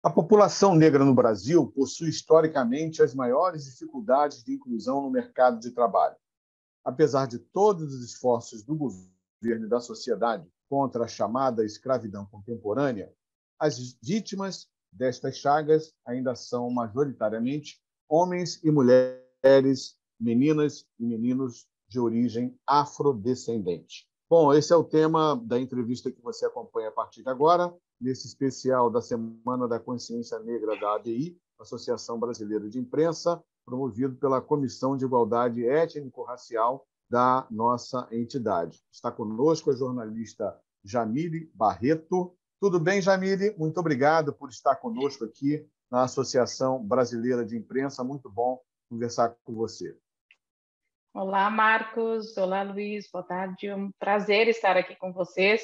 A população negra no Brasil possui historicamente as maiores dificuldades de inclusão no mercado de trabalho. Apesar de todos os esforços do governo e da sociedade contra a chamada escravidão contemporânea, as vítimas destas chagas ainda são majoritariamente homens e mulheres, meninas e meninos de origem afrodescendente. Bom, esse é o tema da entrevista que você acompanha a partir de agora, nesse especial da Semana da Consciência Negra da ABI, Associação Brasileira de Imprensa, promovido pela Comissão de Igualdade Étnico-Racial da nossa entidade. Está conosco a jornalista Jamile Barreto. Tudo bem, Jamile? Muito obrigado por estar conosco aqui na Associação Brasileira de Imprensa. Muito bom conversar com você. Olá, Marcos. Olá, Luiz. Boa tarde. É um prazer estar aqui com vocês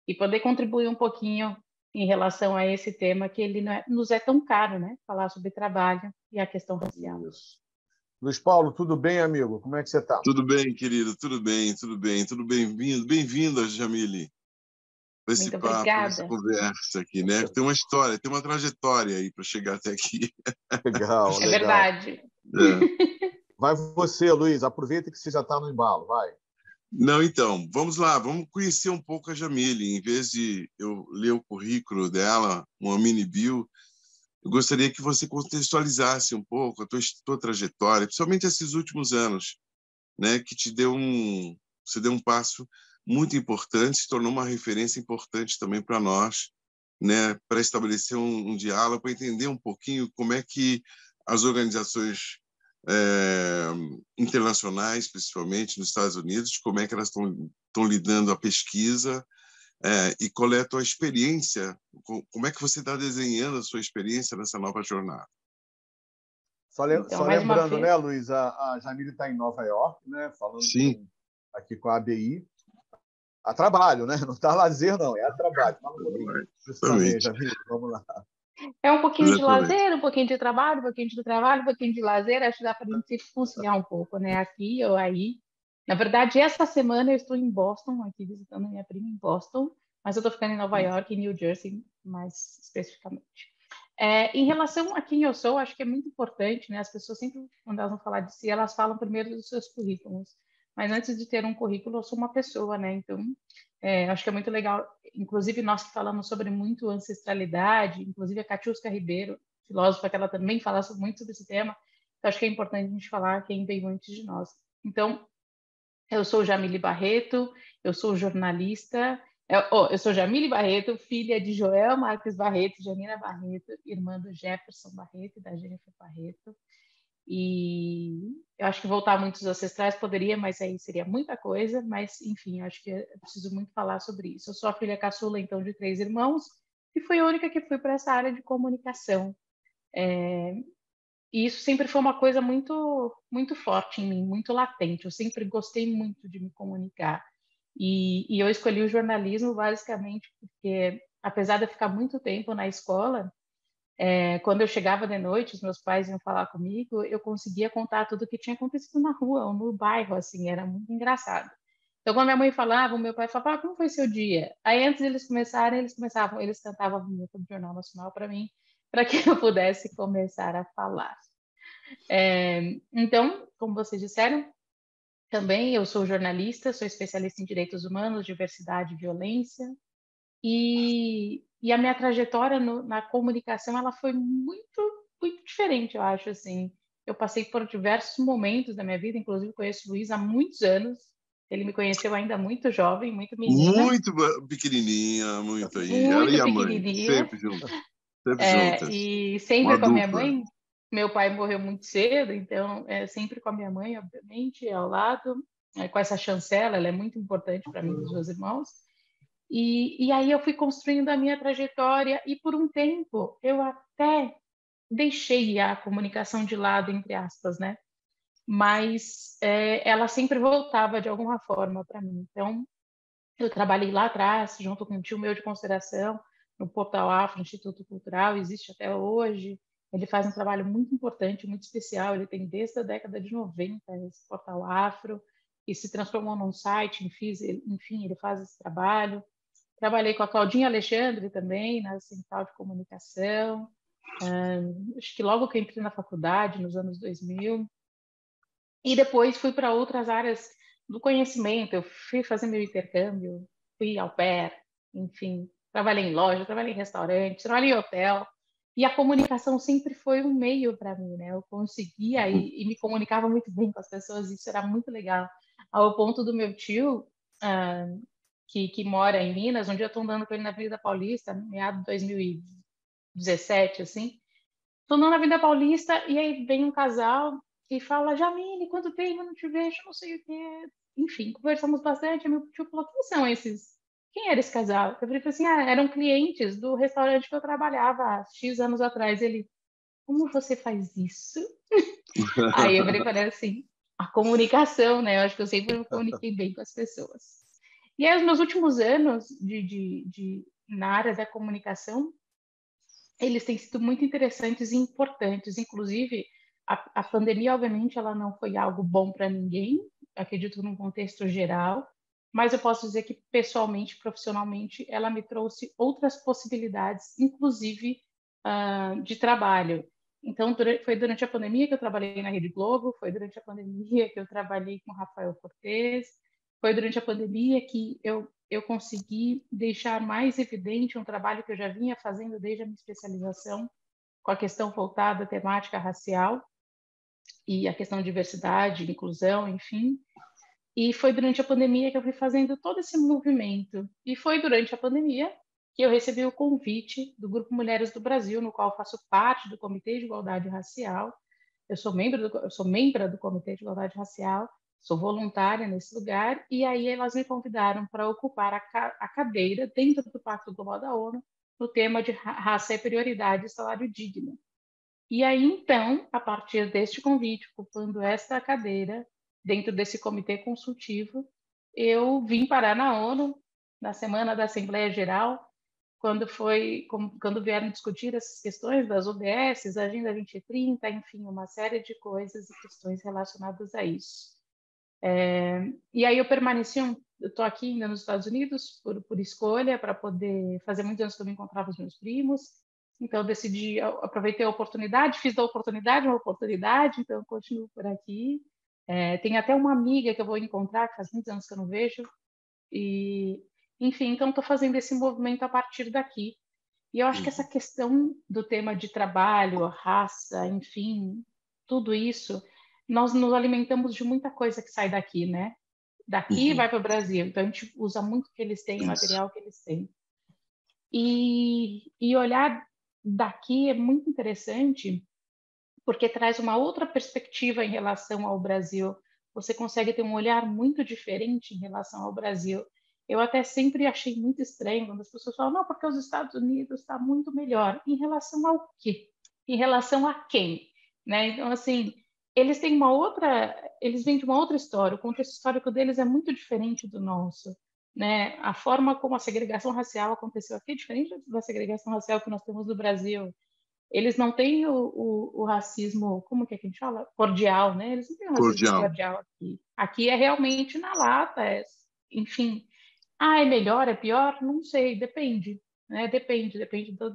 e poder contribuir um pouquinho em relação a esse tema que ele nos é tão caro, né? Falar sobre trabalho e a questão racial. Isso. Luiz Paulo, tudo bem, amigo? Como é que você está? Tudo bem, querido. Tudo bem, tudo bem. Tudo bem-vindo. Bem-vinda, Jamile. Esse Muito papo, obrigada. essa conversa aqui, né? Tem uma história, tem uma trajetória aí para chegar até aqui. Legal, É legal. verdade. Vai você, Luiz. Aproveita que você já está no embalo. Vai. Não, então, vamos lá. Vamos conhecer um pouco a Jamile. Em vez de eu ler o currículo dela, uma mini bio, eu gostaria que você contextualizasse um pouco a tua trajetória, principalmente esses últimos anos, né? Que você deu um passo muito importante, se tornou uma referência importante também para nós, né? Para estabelecer um diálogo, para entender um pouquinho como é que as organizações internacionais, principalmente nos Estados Unidos, como é que elas estão lidando a pesquisa e qual é a tua experiência, como é que você está desenhando a sua experiência nessa nova jornada. Só lembrando, né, Luiz, a Jamile está em Nova York, né, falando aqui com a ABI, a trabalho, né? Não está a lazer, não, é a trabalho. Fala um pouquinho disso também, Jamile, vamos lá. É um pouquinho de lazer, um pouquinho de trabalho, um pouquinho de trabalho, um pouquinho de lazer. Acho que dá para a gente se conciliar um pouco, né? Aqui ou aí. Na verdade, essa semana eu estou em Boston, aqui visitando minha prima em Boston, mas eu estou ficando em Nova York e New Jersey, mais especificamente. Em relação a quem eu sou, acho que é muito importante, né? As pessoas sempre, quando elas vão falar de si, elas falam primeiro dos seus currículos. Mas antes de ter um currículo, eu sou uma pessoa, né? Então, acho que é muito legal. Inclusive, nós que falamos sobre muito ancestralidade, inclusive a Catiusca Ribeiro, filósofa, que ela também fala muito sobre esse tema. Então, acho que é importante a gente falar quem veio antes de nós. Então, eu sou Jamile Barreto, eu sou jornalista. Eu sou Jamile Barreto, filha de Joel Marques Barreto, Janina Barreto, irmã do Jefferson Barreto e da Jennifer Barreto. E eu acho que voltar a muitos ancestrais poderia, mas aí seria muita coisa. Mas, enfim, acho que eu preciso muito falar sobre isso. Eu sou a filha caçula, então, de 3 irmãos e fui a única que fui para essa área de comunicação. E isso sempre foi uma coisa muito, muito forte em mim, muito latente. Eu sempre gostei muito de me comunicar. E eu escolhi o jornalismo basicamente porque, apesar de eu ficar muito tempo na escola, quando eu chegava de noite, os meus pais iam falar comigo, eu conseguia contar tudo o que tinha acontecido na rua ou no bairro, assim, era muito engraçado. Então, quando minha mãe falava, o meu pai falava, como foi seu dia? Aí, antes deles começarem, eles cantavam a vinheta do Jornal Nacional para mim, para que eu pudesse começar a falar. Então, como vocês disseram, também eu sou jornalista, sou especialista em direitos humanos, diversidade e violência, e a minha trajetória na comunicação ela foi muito, muito diferente, eu acho, assim. Eu passei por diversos momentos da minha vida, inclusive conheço o Luiz há muitos anos, ele me conheceu ainda muito jovem, muito menina. Muito pequenininha, muito aí. Muito ela e a mãe, pequenininha. sempre juntas. Sempre juntas. E sempre Uma com a minha dupla. mãe. Meu pai morreu muito cedo, então sempre com a minha mãe, obviamente, ao lado, com essa chancela, ela é muito importante para mim, dos meus irmãos. E aí eu fui construindo a minha trajetória e por um tempo eu até deixei a comunicação de lado, entre aspas, né? Mas ela sempre voltava de alguma forma para mim. Então, eu trabalhei lá atrás, junto com um tio meu de consideração, no Portal Afro, Instituto Cultural, existe até hoje. Ele faz um trabalho muito importante, muito especial. Ele tem desde a década de 90 esse Portal Afro, e se transformou num site, enfim, ele faz esse trabalho. Trabalhei com a Claudinha Alexandre também, na Central de Comunicação. acho que logo que eu entrei na faculdade, nos anos 2000, e depois fui para outras áreas do conhecimento. Eu fui fazer meu intercâmbio, fui au pair, enfim, trabalhei em loja, trabalhei em restaurante, trabalhei em hotel. E a comunicação sempre foi um meio para mim, né? Eu conseguia e me comunicava muito bem com as pessoas, isso era muito legal. Ao ponto do meu tio, que mora em Minas, um dia eu estou andando com ele na Avenida Paulista, meado de 2017, assim. Estou andando na Avenida Paulista e aí vem um casal e fala: Jamile, quanto tempo eu não te vejo, não sei o quê. Enfim, conversamos bastante. Meu tio falou: quem são esses? Quem era esse casal? Eu falei assim: eram clientes do restaurante que eu trabalhava há X anos atrás. Ele: como você faz isso? Aí eu falei assim: a comunicação, né? Eu acho que eu sempre me comuniquei bem com as pessoas. E aí, os meus últimos anos na área da comunicação, eles têm sido muito interessantes e importantes. Inclusive, a pandemia, obviamente, ela não foi algo bom para ninguém, acredito num contexto geral, mas eu posso dizer que, pessoalmente, profissionalmente, ela me trouxe outras possibilidades, inclusive de trabalho. Então, foi durante a pandemia que eu trabalhei na Rede Globo, foi durante a pandemia que eu trabalhei com o Rafael Cortez, foi durante a pandemia que eu consegui deixar mais evidente um trabalho que eu já vinha fazendo desde a minha especialização, com a questão voltada à temática racial e a questão de diversidade, inclusão, enfim. E foi durante a pandemia que eu fui fazendo todo esse movimento. E foi durante a pandemia que eu recebi o convite do Grupo Mulheres do Brasil, no qual faço parte do Comitê de Igualdade Racial. Eu sou membro do Comitê de Igualdade Racial, sou voluntária nesse lugar, e aí elas me convidaram para ocupar a cadeira dentro do Pacto Global da ONU no tema de raça e prioridade e salário digno. E aí, então, a partir deste convite, ocupando esta cadeira, dentro desse comitê consultivo, eu vim parar na ONU, na semana da Assembleia Geral, quando vieram discutir essas questões das ODS, Agenda 2030, enfim, uma série de coisas e questões relacionadas a isso. E aí eu estou aqui ainda nos Estados Unidos por escolha, para poder fazer muitos anos que eu me encontrava com os meus primos, então eu decidi, aproveitei a oportunidade, fiz da oportunidade uma oportunidade, então eu continuo por aqui. Tem até uma amiga que eu vou encontrar, que faz muitos anos que eu não vejo, e enfim, então estou fazendo esse movimento a partir daqui. E eu acho que essa questão do tema de trabalho, raça, enfim, tudo isso, nós nos alimentamos de muita coisa que sai daqui, né? Daqui vai para o Brasil, então a gente usa muito o que eles têm, o material que eles têm. E olhar daqui é muito interessante, porque traz uma outra perspectiva em relação ao Brasil. Você consegue ter um olhar muito diferente em relação ao Brasil. Eu até sempre achei muito estranho quando as pessoas falam: não, porque os Estados Unidos está muito melhor. Em relação ao quê? Em relação a quem? Né? Então, assim, eles vêm de uma outra história. O contexto histórico deles é muito diferente do nosso. Né? A forma como a segregação racial aconteceu aqui é diferente da segregação racial que nós temos no Brasil. Eles não têm o racismo, como que a gente fala? Cordial, né? Eles não têm o racismo cordial aqui. Aqui é realmente na lata, enfim. É melhor, é pior? Não sei, depende. Né? Depende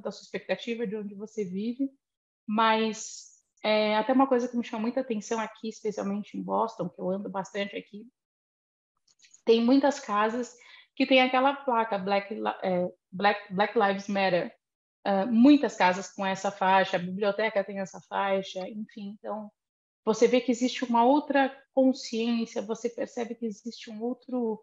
da sua expectativa, de onde você vive. Mas até uma coisa que me chama muita atenção aqui, especialmente em Boston, que eu ando bastante aqui, tem muitas casas que tem aquela placa Black Lives Matter. Muitas casas com essa faixa, a biblioteca tem essa faixa, enfim. Então, você vê que existe uma outra consciência, você percebe que existe um outro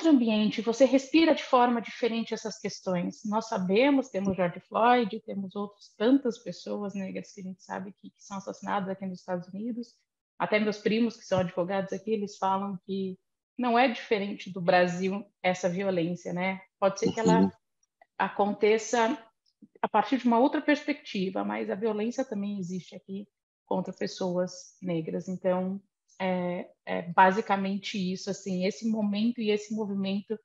ambiente, você respira de forma diferente essas questões. Nós sabemos, temos George Floyd, temos outras tantas pessoas negras que a gente sabe que são assassinadas aqui nos Estados Unidos. Até meus primos, que são advogados aqui, eles falam que não é diferente do Brasil essa violência, né? Pode ser que ela aconteça a partir de uma outra perspectiva, mas a violência também existe aqui contra pessoas negras. Então, basicamente isso, assim, esse momento e esse movimento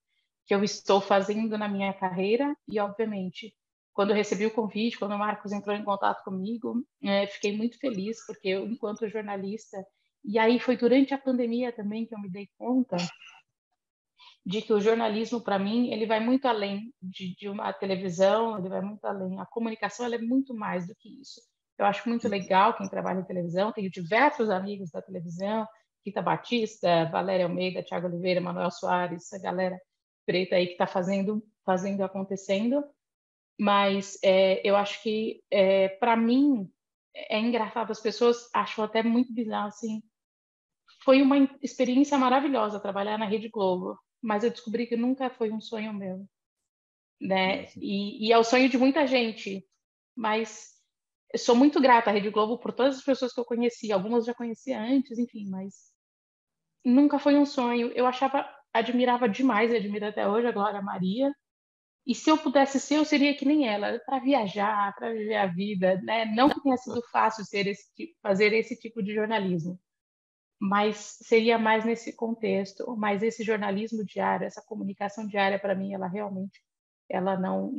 que eu estou fazendo na minha carreira. E, obviamente, quando eu recebi o convite, quando o Marcos entrou em contato comigo, fiquei muito feliz, porque eu, enquanto jornalista, e aí foi durante a pandemia também que eu me dei conta de que o jornalismo, para mim, ele vai muito além de uma televisão, ele vai muito além. A comunicação, ela é muito mais do que isso. Eu acho muito legal quem trabalha em televisão, tenho diversos amigos da televisão, Rita Batista, Valéria Almeida, Thiago Oliveira, Manuel Soares, essa galera preta aí que está fazendo acontecendo, mas eu acho que, para mim, é engraçado, as pessoas acham até muito bizarro, assim, foi uma experiência maravilhosa trabalhar na Rede Globo, mas eu descobri que nunca foi um sonho meu, né? E é o sonho de muita gente, mas eu sou muito grata à Rede Globo por todas as pessoas que eu conheci, algumas já conhecia antes, enfim, mas nunca foi um sonho. Eu admirava demais, e admiro até hoje a Glória Maria, e se eu pudesse ser, eu seria que nem ela, para viajar, para viver a vida, né? Não que tenha sido fácil fazer esse tipo de jornalismo, mas seria mais nesse contexto. Mas esse jornalismo diário, essa comunicação diária, para mim, ela realmente, ela não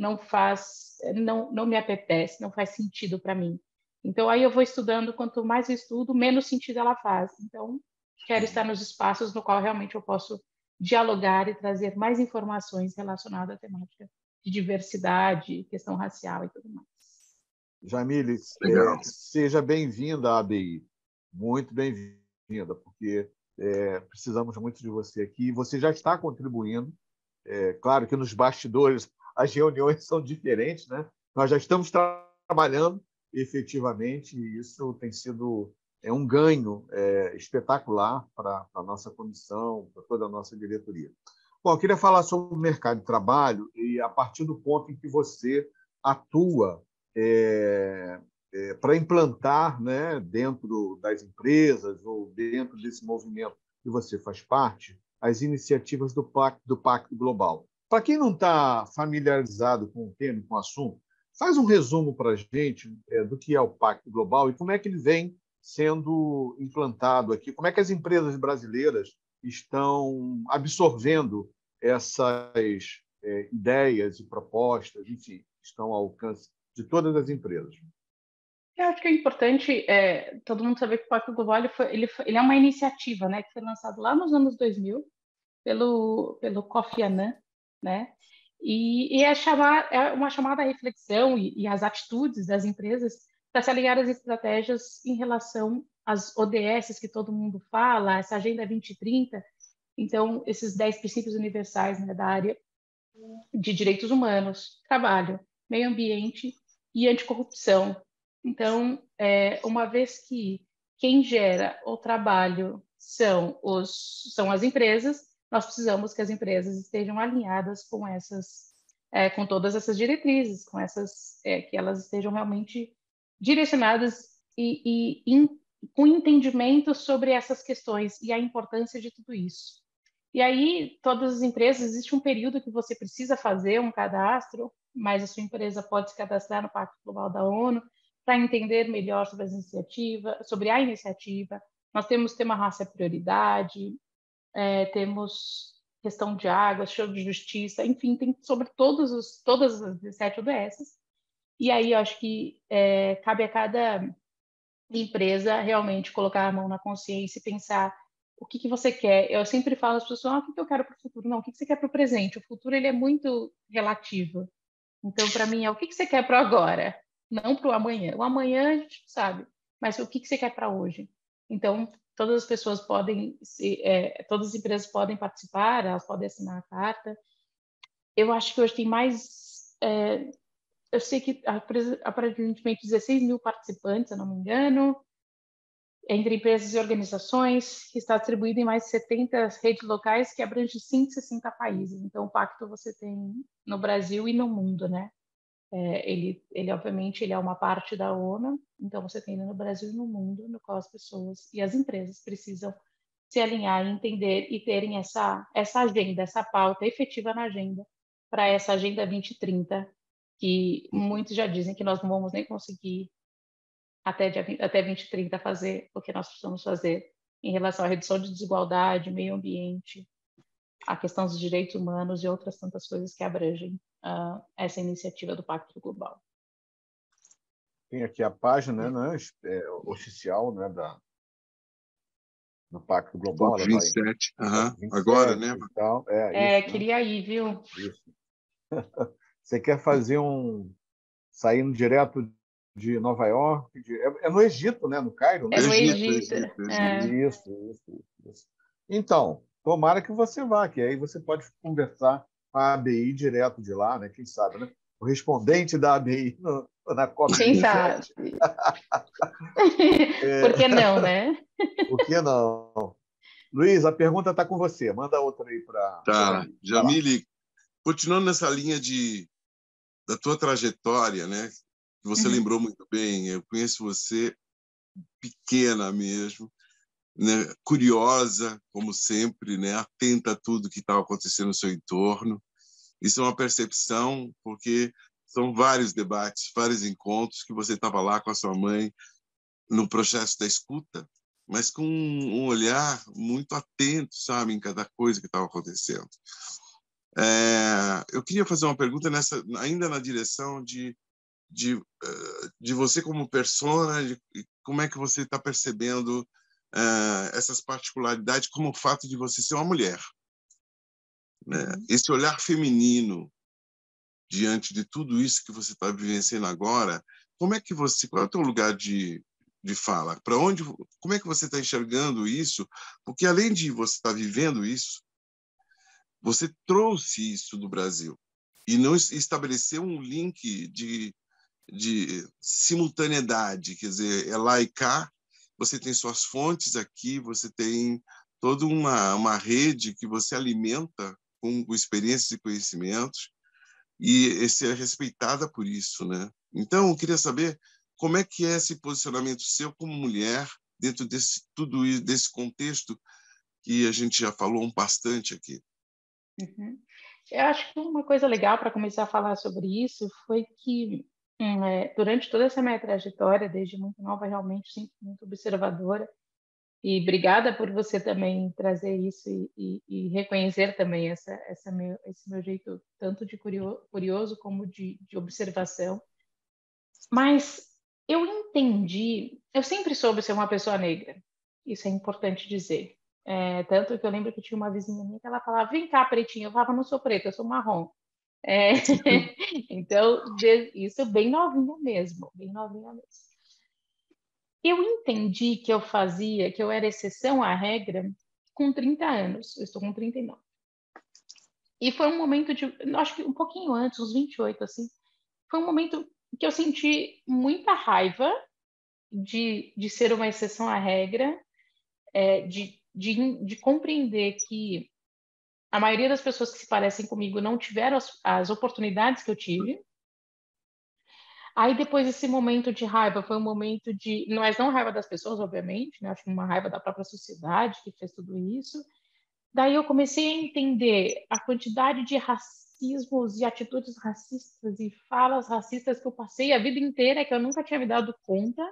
me apetece, não faz sentido para mim. Então aí eu vou estudando, quanto mais eu estudo, menos sentido ela faz. Então quero estar nos espaços no qual realmente eu posso dialogar e trazer mais informações relacionadas à temática de diversidade, questão racial e tudo mais. Jamile, seja bem-vinda à ABI. Muito bem-vinda, porque precisamos muito de você aqui. Você já está contribuindo. Claro que nos bastidores as reuniões são diferentes, né? Nós já estamos trabalhando efetivamente e isso tem sido um ganho espetacular para a nossa comissão, para toda a nossa diretoria. Bom, eu queria falar sobre o mercado de trabalho e a partir do ponto em que você atua para implantar, né, dentro das empresas ou dentro desse movimento que você faz parte, as iniciativas do Pacto Global. Para quem não está familiarizado com o tema, com o assunto, faz um resumo para a gente do que é o Pacto Global e como é que ele vem sendo implantado aqui, como é que as empresas brasileiras estão absorvendo essas ideias e propostas, enfim, estão ao alcance de todas as empresas. Eu acho que é importante todo mundo saber que o Pacto Global ele é uma iniciativa, né, que foi lançado lá nos anos 2000 pelo Kofi Annan, né? E é uma chamada à reflexão e às atitudes das empresas para se alinhar às estratégias em relação às ODS que todo mundo fala, essa Agenda 2030. Então, esses 10 princípios universais, né, da área de direitos humanos, trabalho, meio ambiente e anticorrupção. Então, uma vez que quem gera o trabalho são as empresas, nós precisamos que as empresas estejam alinhadas com todas essas diretrizes, que elas estejam realmente direcionadas com entendimento sobre essas questões e a importância de tudo isso. E aí, todas as empresas, existe um período que você precisa fazer um cadastro, mas a sua empresa pode se cadastrar no Pacto Global da ONU para entender melhor sobre a iniciativa. Nós temos tema raça prioridade, temos questão de água, show de justiça, enfim, tem sobre todas as 17 ODS. E aí, eu acho que cabe a cada empresa realmente colocar a mão na consciência e pensar o que você quer. Eu sempre falo às pessoas, o que eu quero para o futuro? Não, o que você quer para o presente? O futuro ele é muito relativo. Então, para mim, o que você quer para agora? Não para o amanhã. O amanhã a gente sabe, mas o que você quer para hoje? Então, todas as pessoas todas as empresas podem participar, elas podem assinar a carta. Eu acho que hoje tem mais... eu sei que aparentemente 16 mil participantes, se eu não me engano, entre empresas e organizações, que está distribuído em mais de 70 redes locais que abrangem 160 países. Então, o pacto você tem no Brasil e no mundo, né? Obviamente, ele é uma parte da ONU, então você tem no Brasil e no mundo, no qual as pessoas e as empresas precisam se alinhar, entender e terem essa agenda, essa pauta efetiva na agenda, para essa Agenda 2030, que muitos já dizem que nós não vamos nem conseguir até 2030 fazer o que nós precisamos fazer em relação à redução de desigualdade, meio ambiente, a questão dos direitos humanos e outras tantas coisas que abrangem essa iniciativa do Pacto Global. Tem aqui a página, né, oficial, né, no Pacto Global. COP 27, agora, né? E tal. Isso, queria ir, viu? Isso. Você quer fazer saindo direto de Nova York? É no Egito, né? No Cairo, né? É no Egito. Isso. Então, tomara que você vá, que aí você pode conversar com a ABI direto de lá, né? Quem sabe, né? O respondente da ABI na COP27. Quem sabe? Por que não, né? Por que não? Luiz, a pergunta está com você. Manda outra aí para Tá, Jamile, continuando nessa linha da tua trajetória, né? Que você lembrou muito bem. Eu conheço você pequena mesmo, né? Curiosa, como sempre, né? Atenta a tudo que estava acontecendo no seu entorno. Isso é uma percepção, porque são vários debates, vários encontros que você estava lá com a sua mãe no processo da escuta, mas com um olhar muito atento, sabe, em cada coisa que estava acontecendo. Eu queria fazer uma pergunta ainda na direção de você como persona, como é que você está percebendo essas particularidades, como o fato de você ser uma mulher, né? Esse olhar feminino diante de tudo isso que você está vivenciando agora, qual é o teu lugar de fala? Como é que você está enxergando isso? Porque além de você estar vivendo isso, você trouxe isso do Brasil e não estabeleceu um link de simultaneidade, quer dizer, é lá e cá, você tem suas fontes aqui, você tem toda uma rede que você alimenta com experiências e conhecimentos, e ser respeitada por isso, né? Então, eu queria saber como é que é esse posicionamento seu como mulher dentro desse contexto que a gente já falou bastante aqui. Eu acho que uma coisa legal para começar a falar sobre isso foi que durante toda essa minha trajetória, desde muito nova, realmente sempre muito observadora, e obrigada por você também trazer isso e reconhecer também esse meu jeito tanto de curioso como de observação. Mas eu sempre soube ser uma pessoa negra, isso é importante dizer. Tanto que eu lembro que tinha uma vizinha minha que ela falava, vem cá, pretinha. Eu falava, não sou preta, eu sou marrom. Então, isso bem novinha mesmo, bem novinha mesmo. Eu entendi que eu era exceção à regra com 30 anos. Eu estou com 39. E foi um momento acho que um pouquinho antes, uns 28, assim, foi um momento que eu senti muita raiva de ser uma exceção à regra, de compreender que a maioria das pessoas que se parecem comigo não tiveram as oportunidades que eu tive. Aí depois esse momento de raiva foi um momento não raiva das pessoas, obviamente, né? Acho que uma raiva da própria sociedade que fez tudo isso. Daí eu comecei a entender a quantidade de racismos e atitudes racistas e falas racistas que eu passei a vida inteira, que eu nunca tinha me dado conta.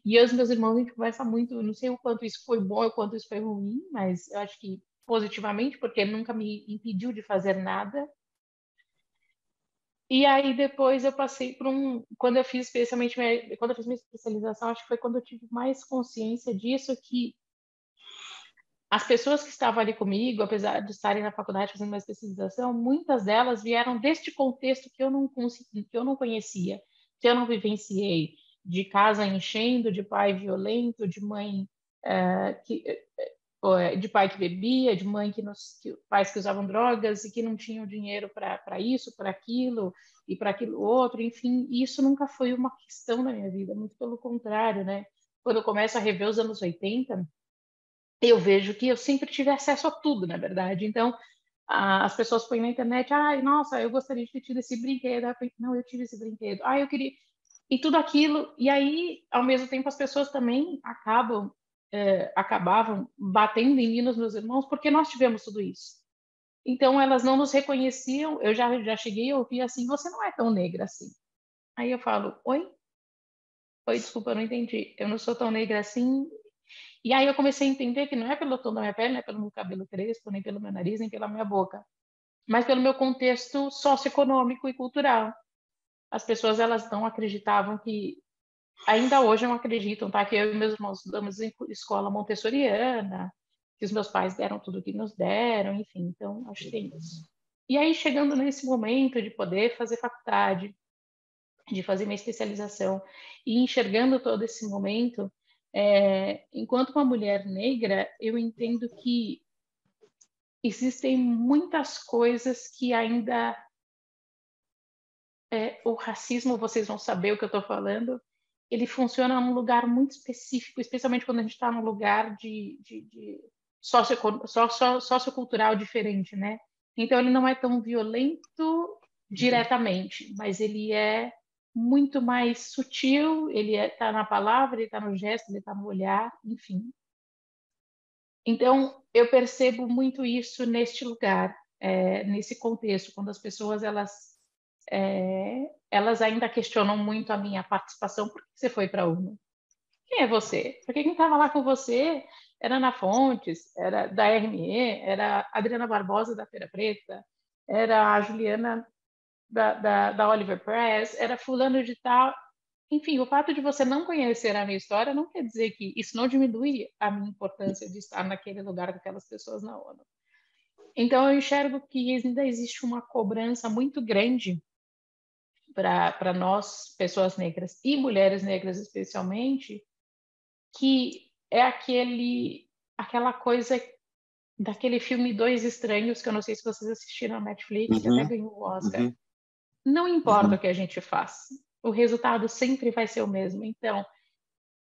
E eu e os meus irmãos, a gente conversa muito, não sei o quanto isso foi bom ou o quanto isso foi ruim, mas eu acho que positivamente, porque nunca me impediu de fazer nada. E aí depois eu passei por quando eu fiz quando eu fiz minha especialização, acho que foi quando eu tive mais consciência disso, que as pessoas que estavam ali comigo, apesar de estarem na faculdade fazendo uma especialização, muitas delas vieram deste contexto que eu não conhecia, que eu não vivenciei, de casa enchendo, de pai violento, de mãe de pai que bebia, de mãe pais que usavam drogas e que não tinham dinheiro para isso, para aquilo e para aquilo outro, enfim, isso nunca foi uma questão na minha vida, muito pelo contrário, né? Quando eu começo a rever os anos 80, eu vejo que eu sempre tive acesso a tudo, na verdade. Então, as pessoas põem na internet, ai, nossa, eu gostaria de ter tido esse brinquedo. Não, eu tive esse brinquedo. Ah, eu queria... E tudo aquilo. E aí, ao mesmo tempo, as pessoas também acabavam batendo em mim, nos meus irmãos, porque nós tivemos tudo isso. Então, elas não nos reconheciam. Eu já cheguei a ouvir assim, você não é tão negra assim. Aí eu falo, oi? Oi, desculpa, eu não entendi. Eu não sou tão negra assim. E aí eu comecei a entender que não é pelo tom da minha pele, não é pelo meu cabelo crespo, nem pelo meu nariz, nem pela minha boca, mas pelo meu contexto socioeconômico e cultural. As pessoas, elas não acreditavam que... Ainda hoje não acreditam, tá? Que eu e meus irmãos estudamos em escola montessoriana, que os meus pais deram tudo que nos deram, enfim, então acho que tem isso. E aí, chegando nesse momento de poder fazer faculdade, de fazer minha especialização, e enxergando todo esse momento, enquanto uma mulher negra, eu entendo que existem muitas coisas que ainda... o racismo, vocês vão saber o que eu estou falando, ele funciona num lugar muito específico, especialmente quando a gente está num lugar de sociocultural diferente, né? Então, ele não é tão violento diretamente, mas ele é muito mais sutil, ele está na palavra, ele está no gesto, ele está no olhar, enfim. Então, eu percebo muito isso neste lugar, nesse contexto, quando as pessoas elas ainda questionam muito a minha participação. Por que você foi para a UNO? Quem é você? Porque quem estava lá com você era Ana Fontes, era da RME, era a Adriana Barbosa da Feira Preta, era a Juliana da Oliver Press, era fulano de tal. Enfim, o fato de você não conhecer a minha história não quer dizer que isso não diminui a minha importância de estar naquele lugar com aquelas pessoas na ONU. Então, eu enxergo que ainda existe uma cobrança muito grande para nós, pessoas negras e mulheres negras especialmente, que é aquela coisa daquele filme Dois Estranhos, que eu não sei se vocês assistiram na Netflix, que até ganhou o Oscar. Não importa o que a gente faz, o resultado sempre vai ser o mesmo. Então,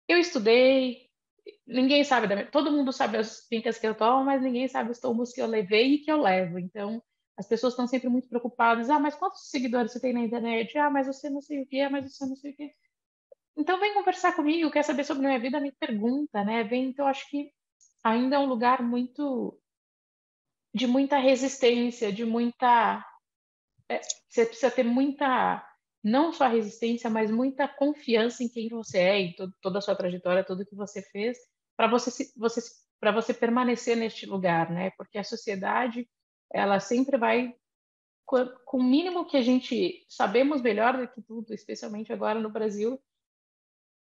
eu estudei, ninguém sabe, todo mundo sabe as pintas que eu tomo, mas ninguém sabe os tomos que eu levei e que eu levo. Então, as pessoas estão sempre muito preocupadas. Mas quantos seguidores você tem na internet? Mas você não sei o quê, mas você não sei o quê. Então, vem conversar comigo, quer saber sobre a minha vida, me pergunta, né? Então, acho que ainda é um lugar de muita resistência, de muita... você precisa ter muita, não só resistência, mas muita confiança em quem você é, em toda a sua trajetória, tudo que você fez, para você permanecer neste lugar, né? Porque a sociedade, ela sempre vai, com o mínimo que a gente sabemos melhor do que tudo, especialmente agora no Brasil,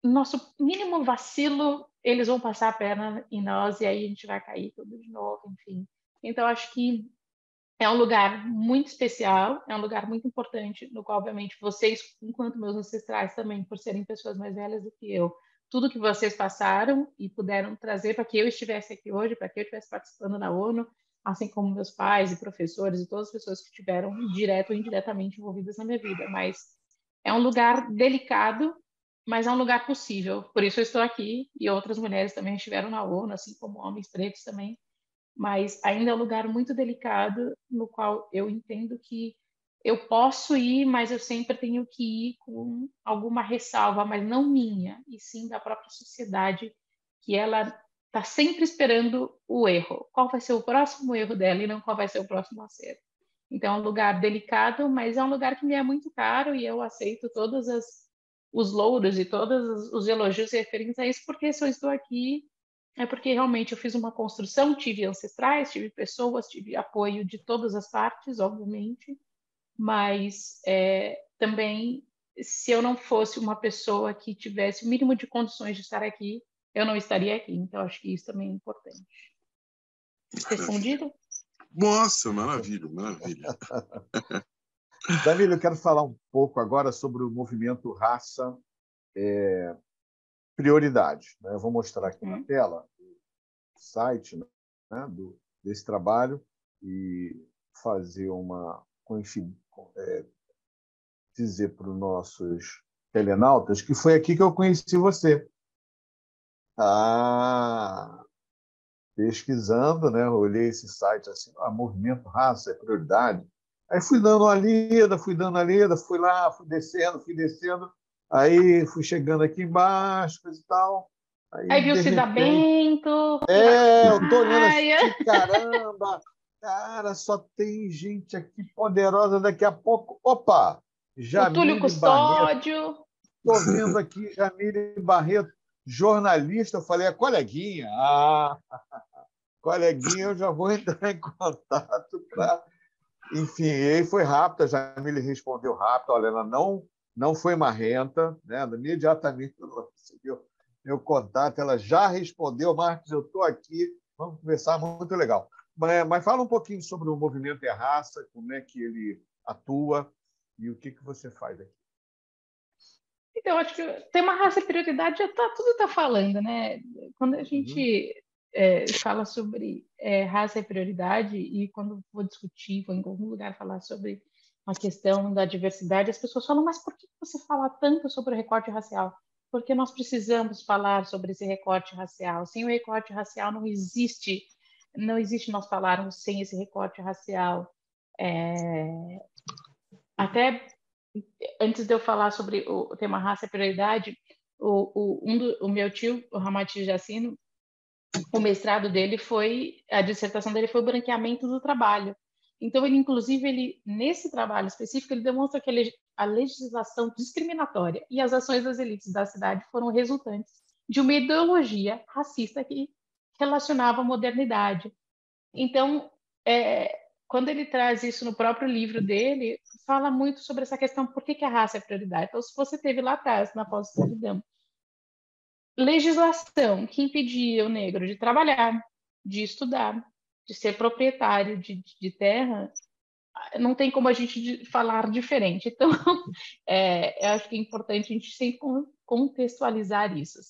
nosso mínimo vacilo, eles vão passar a perna em nós e aí a gente vai cair tudo de novo, enfim. Então, acho que é um lugar muito especial, é um lugar muito importante, no qual, obviamente, vocês, enquanto meus ancestrais também, por serem pessoas mais velhas do que eu, tudo que vocês passaram e puderam trazer para que eu estivesse aqui hoje, para que eu estivesse participando na ONU, assim como meus pais e professores e todas as pessoas que estiveram direto ou indiretamente envolvidas na minha vida. Mas é um lugar delicado, mas é um lugar possível. Por isso eu estou aqui, e outras mulheres também estiveram na ONU, assim como homens pretos também. Mas ainda é um lugar muito delicado, no qual eu entendo que eu posso ir, mas eu sempre tenho que ir com alguma ressalva, mas não minha, e sim da própria sociedade, que ela está sempre esperando o erro. Qual vai ser o próximo erro dela e não qual vai ser o próximo acerto. Então, é um lugar delicado, mas é um lugar que me é muito caro e eu aceito todos os louros e todos os elogios referentes a isso, porque se eu estou aqui é porque realmente eu fiz uma construção, tive ancestrais, tive pessoas, tive apoio de todas as partes, obviamente, mas também, se eu não fosse uma pessoa que tivesse o mínimo de condições de estar aqui, eu não estaria aqui. Então, acho que isso também é importante. Respondido? Nossa, maravilha, maravilha. Danilo, eu quero falar um pouco agora sobre o movimento Raça Prioridade. Né? Eu vou mostrar aqui na tela o site, né, desse trabalho e fazer dizer para os nossos telenautas que foi aqui que eu conheci você. Pesquisando, né, eu olhei esse site assim, movimento Raça é Prioridade. Aí fui dando uma lida, fui lá, fui descendo, aí fui chegando aqui embaixo, coisa e tal. Aí viu o Cida Bento. Eu estou olhando assim, caramba, cara, só tem gente aqui poderosa daqui a pouco. Opa! O Túlio Custódio. Estou vendo aqui Jamile Barreto, jornalista. Eu falei, coleguinha. Coleguinha, eu já vou entrar em contato para... Enfim, e aí foi rápido, a Jamile respondeu rápido. Olha, ela não foi marrenta, né? Imediatamente ela recebeu meu contato, ela já respondeu, Marcos, eu estou aqui, Vamos conversar, muito legal. Mas fala um pouquinho sobre o movimento É Raça, como é que ele atua e o que você faz aqui. Então, acho que ter uma raça e prioridade tudo está falando, né? Quando a gente fala sobre raça e prioridade, e quando vou discutir, vou em algum lugar falar sobre uma questão da diversidade, as pessoas falam, mas por que você fala tanto sobre o recorte racial? Porque nós precisamos falar sobre esse recorte racial. Sem o recorte racial não existe nós falarmos sem esse recorte racial. Até antes de eu falar sobre o tema raça e prioridade, o meu tio, o Ramati Jacino, o mestrado dele a dissertação dele foi o branqueamento do trabalho. Então, inclusive, nesse trabalho específico, ele demonstra que a legislação discriminatória e as ações das elites da cidade foram resultantes de uma ideologia racista que relacionava a modernidade. Então, quando ele traz isso no próprio livro dele, fala muito sobre essa questão, por que a raça é prioridade. Então, se você teve lá atrás, na pós-escravidão, legislação que impedia o negro de trabalhar, de estudar, de ser proprietário de terra, não tem como a gente falar diferente. Então, eu acho que é importante a gente sempre contextualizar isso.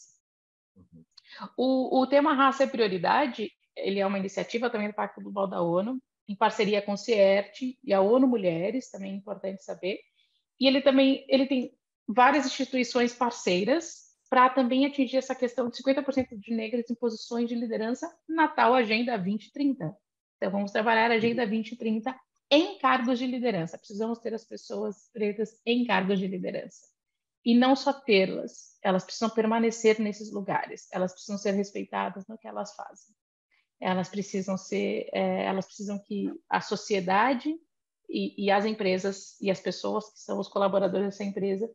O tema raça é prioridade, ele é uma iniciativa também do Pacto Global da ONU, em parceria com o CIERT e a ONU Mulheres, também é importante saber. E ele tem várias instituições parceiras para também atingir essa questão de 50% de negras em posições de liderança na tal Agenda 2030. Então, vamos trabalhar a Agenda 2030 em cargos de liderança. Precisamos ter as pessoas pretas em cargos de liderança. E não só tê-las, elas precisam permanecer nesses lugares, elas precisam ser respeitadas no que elas fazem. Elas precisam que a sociedade e as empresas e as pessoas que são os colaboradores dessa empresa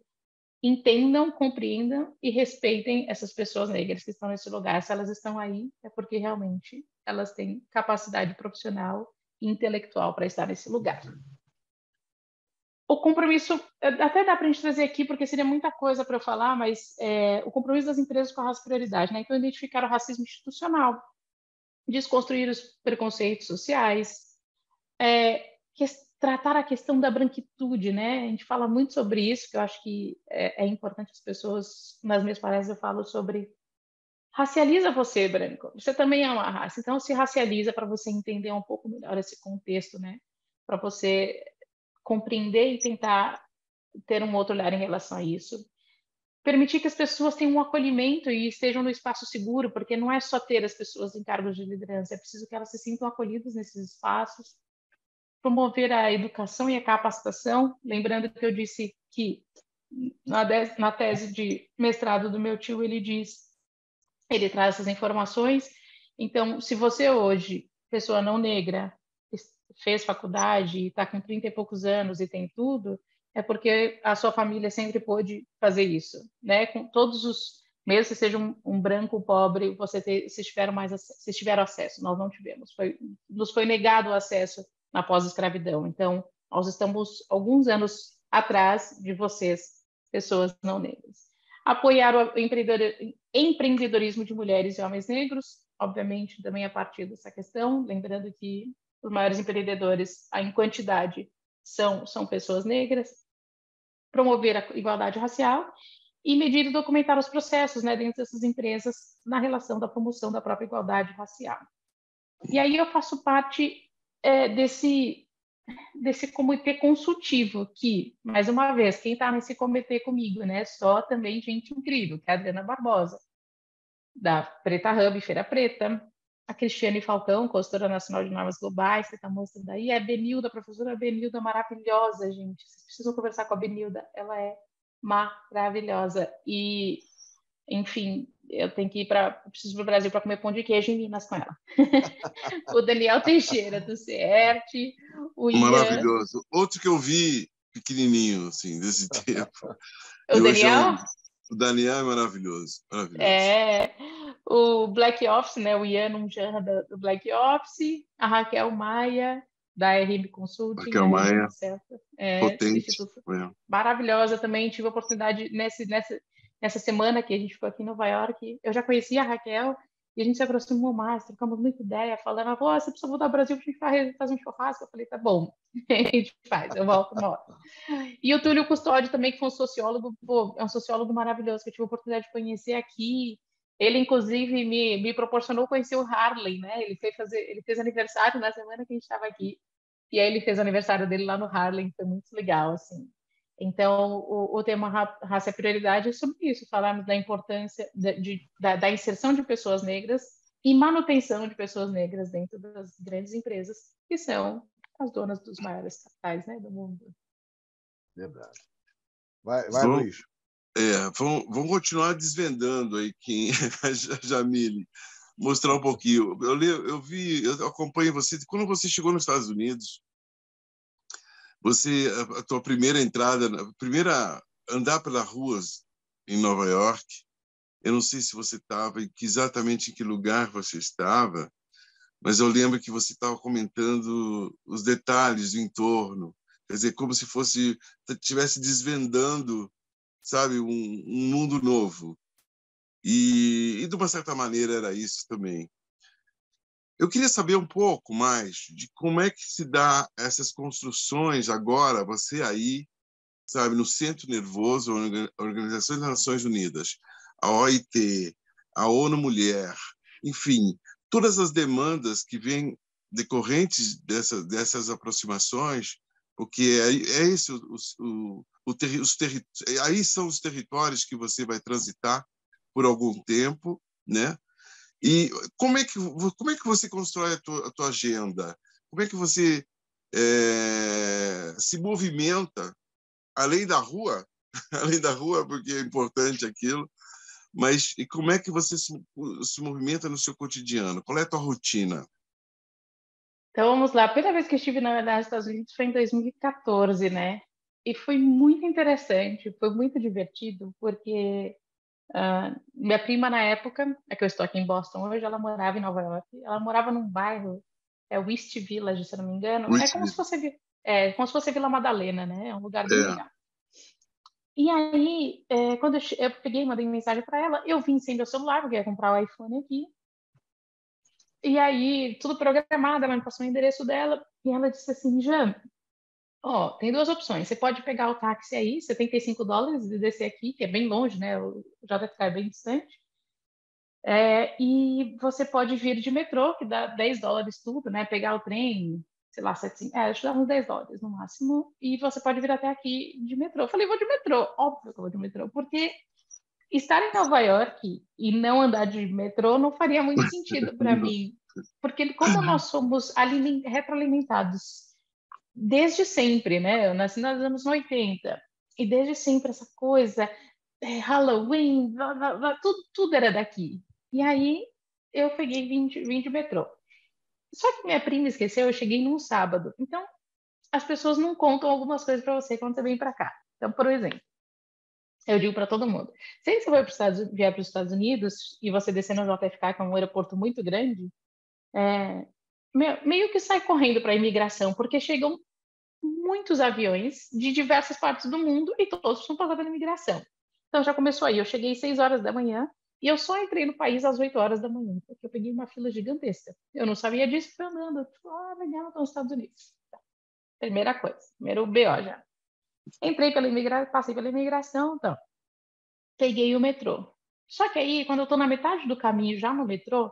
entendam, compreendam e respeitem essas pessoas negras que estão nesse lugar. Se elas estão aí, é porque realmente elas têm capacidade profissional e intelectual para estar nesse lugar. O compromisso, até dá para a gente trazer aqui, porque seria muita coisa para eu falar, mas o compromisso das empresas com a raça prioridade, né? Então, identificar o racismo institucional, desconstruir os preconceitos sociais, tratar a questão da branquitude, né? A gente fala muito sobre isso, que eu acho que é importante as pessoas, nas minhas palestras eu falo sobre racializa você, branco, você também é uma raça, então se racializa para você entender um pouco melhor esse contexto, né? Para você compreender e tentar ter um outro olhar em relação a isso. Permitir que as pessoas tenham um acolhimento e estejam no espaço seguro, porque não é só ter as pessoas em cargos de liderança, é preciso que elas se sintam acolhidas nesses espaços. Promover a educação e a capacitação, lembrando que eu disse que na tese de mestrado do meu tio, ele traz essas informações. Então, se você hoje, pessoa não negra, fez faculdade e está com 30 e poucos anos e tem tudo, é porque a sua família sempre pôde fazer isso, né? Com todos os, mesmo que seja um branco pobre, vocês tiveram acesso, nós não tivemos. Nos foi negado o acesso na pós-escravidão. Então, nós estamos alguns anos atrás de vocês, pessoas não negras. Apoiar o empreendedorismo de mulheres e homens negros, obviamente, também a partir dessa questão, lembrando que os maiores empreendedores, em quantidade, são pessoas negras. Promover a igualdade racial e medir e documentar os processos, né, dentro dessas empresas na relação da promoção da própria igualdade racial. E aí eu faço parte desse comitê consultivo que, mais uma vez, quem está nesse comitê comigo, né, só também gente incrível, que é a Adriana Barbosa, da Preta Hub, Feira Preta, a Cristiane Falcão, consultora nacional de normas globais, que está mostrando aí, a Benilda, a professora Benilda, maravilhosa, gente. Vocês precisam conversar com a Benilda, ela é maravilhosa. E, enfim, eu tenho que preciso ir para o Brasil para comer pão de queijo em Minas com ela. O Daniel Teixeira, do CERT, o Ian... Maravilhoso. Outro que eu vi pequenininho, assim, desse tempo. O Daniel? O Daniel é maravilhoso. O Black Office, né? O Ian Unjan do Black Office, a Raquel Maia, da RM Consulting. Raquel Maia, potente. Maravilhosa também. Tive a oportunidade nessa semana que a gente ficou aqui em Nova York. Eu já conhecia a Raquel E a gente se aproximou mais, trocamos muita ideia, falando, ela falou, você precisa voltar ao Brasil para a gente fazer um churrasco. Eu falei, tá bom, a gente faz, eu volto uma hora. E o Túlio Custódio também, que foi um sociólogo, pô, é um sociólogo maravilhoso, que eu tive a oportunidade de conhecer aqui. Ele, inclusive, me proporcionou conhecer o Harlem, né? Ele fez aniversário na semana que a gente estava aqui. E aí ele fez o aniversário dele lá no Harlem, foi muito legal, assim. Então, o tema Raça é Prioridade é sobre isso, falarmos da importância da inserção de pessoas negras e manutenção de pessoas negras dentro das grandes empresas, que são as donas dos maiores capitais, né, do mundo. Verdade. Vai Luiz. Vamos continuar desvendando aí quem a Jamile, mostrar um pouquinho. Eu acompanho você. Quando você chegou nos Estados Unidos, a tua primeira entrada, andar pelas ruas em Nova York, eu não sei se você estava, exatamente em que lugar você estava, mas eu lembro que você estava comentando os detalhes do entorno, quer dizer, como se estivesse desvendando, sabe, um mundo novo. E de uma certa maneira era isso também. Eu queria saber um pouco mais de como é que se dá essas construções agora, você aí, sabe, no Centro Nervoso, a Organização das Nações Unidas, a OIT, a ONU Mulher, enfim, todas as demandas que vêm decorrentes dessas aproximações, porque aí são os territórios que você vai transitar por algum tempo, né? E como é que você constrói a tua agenda? Como é que você se movimenta além da rua, além da rua, porque é importante aquilo, mas e como é que você se movimenta no seu cotidiano? Qual é a tua rotina? Então, vamos lá. A primeira vez que eu estive, na verdade, nos Estados Unidos foi em 2014, né? E foi muito interessante, foi muito divertido, porque minha prima, na época, é que eu estou aqui em Boston hoje, ela morava em Nova York. Ela morava num bairro, West Village, se eu não me engano. É como se fosse Vila Madalena, né? É um lugar bem legal. E aí, quando eu peguei, mandei mensagem para ela, eu vim sem meu celular, porque eu ia comprar o iPhone aqui. E aí, tudo programado, ela me passou o endereço dela, e ela disse assim, Jam, tem duas opções. Você pode pegar o táxi aí, $75, e descer aqui, que é bem longe, né? O JFK é bem distante. E você pode vir de metrô, que dá $10 tudo, né? Pegar o trem, sei lá, acho que dá uns $10 no máximo, e você pode vir até aqui de metrô. Eu falei, vou de metrô, óbvio que eu vou de metrô, porque estar em Nova York e não andar de metrô não faria muito sentido para mim, porque como nós somos retroalimentados desde sempre, né? Eu nasci nos anos 80, e desde sempre essa coisa, Halloween, tudo era daqui. E aí eu peguei 20 metrô. Só que minha prima esqueceu, eu cheguei num sábado. Então, as pessoas não contam algumas coisas para você quando você vem para cá. Então, por exemplo, eu digo para todo mundo, se você vier para os Estados Unidos e você descer no JFK, que é um aeroporto muito grande, meio que sai correndo para a imigração, porque chegam muitos aviões de diversas partes do mundo e todos precisam passar pela imigração. Então já começou aí. Eu cheguei às 6 horas da manhã e eu só entrei no país às 8 horas da manhã, porque eu peguei uma fila gigantesca. Eu não sabia disso, fui andando. Legal, estou nos Estados Unidos. Tá. Primeira coisa, primeiro BO já. Entrei pela imigração, passei pela imigração, então. Peguei o metrô. Só que aí, quando eu estou na metade do caminho, já no metrô,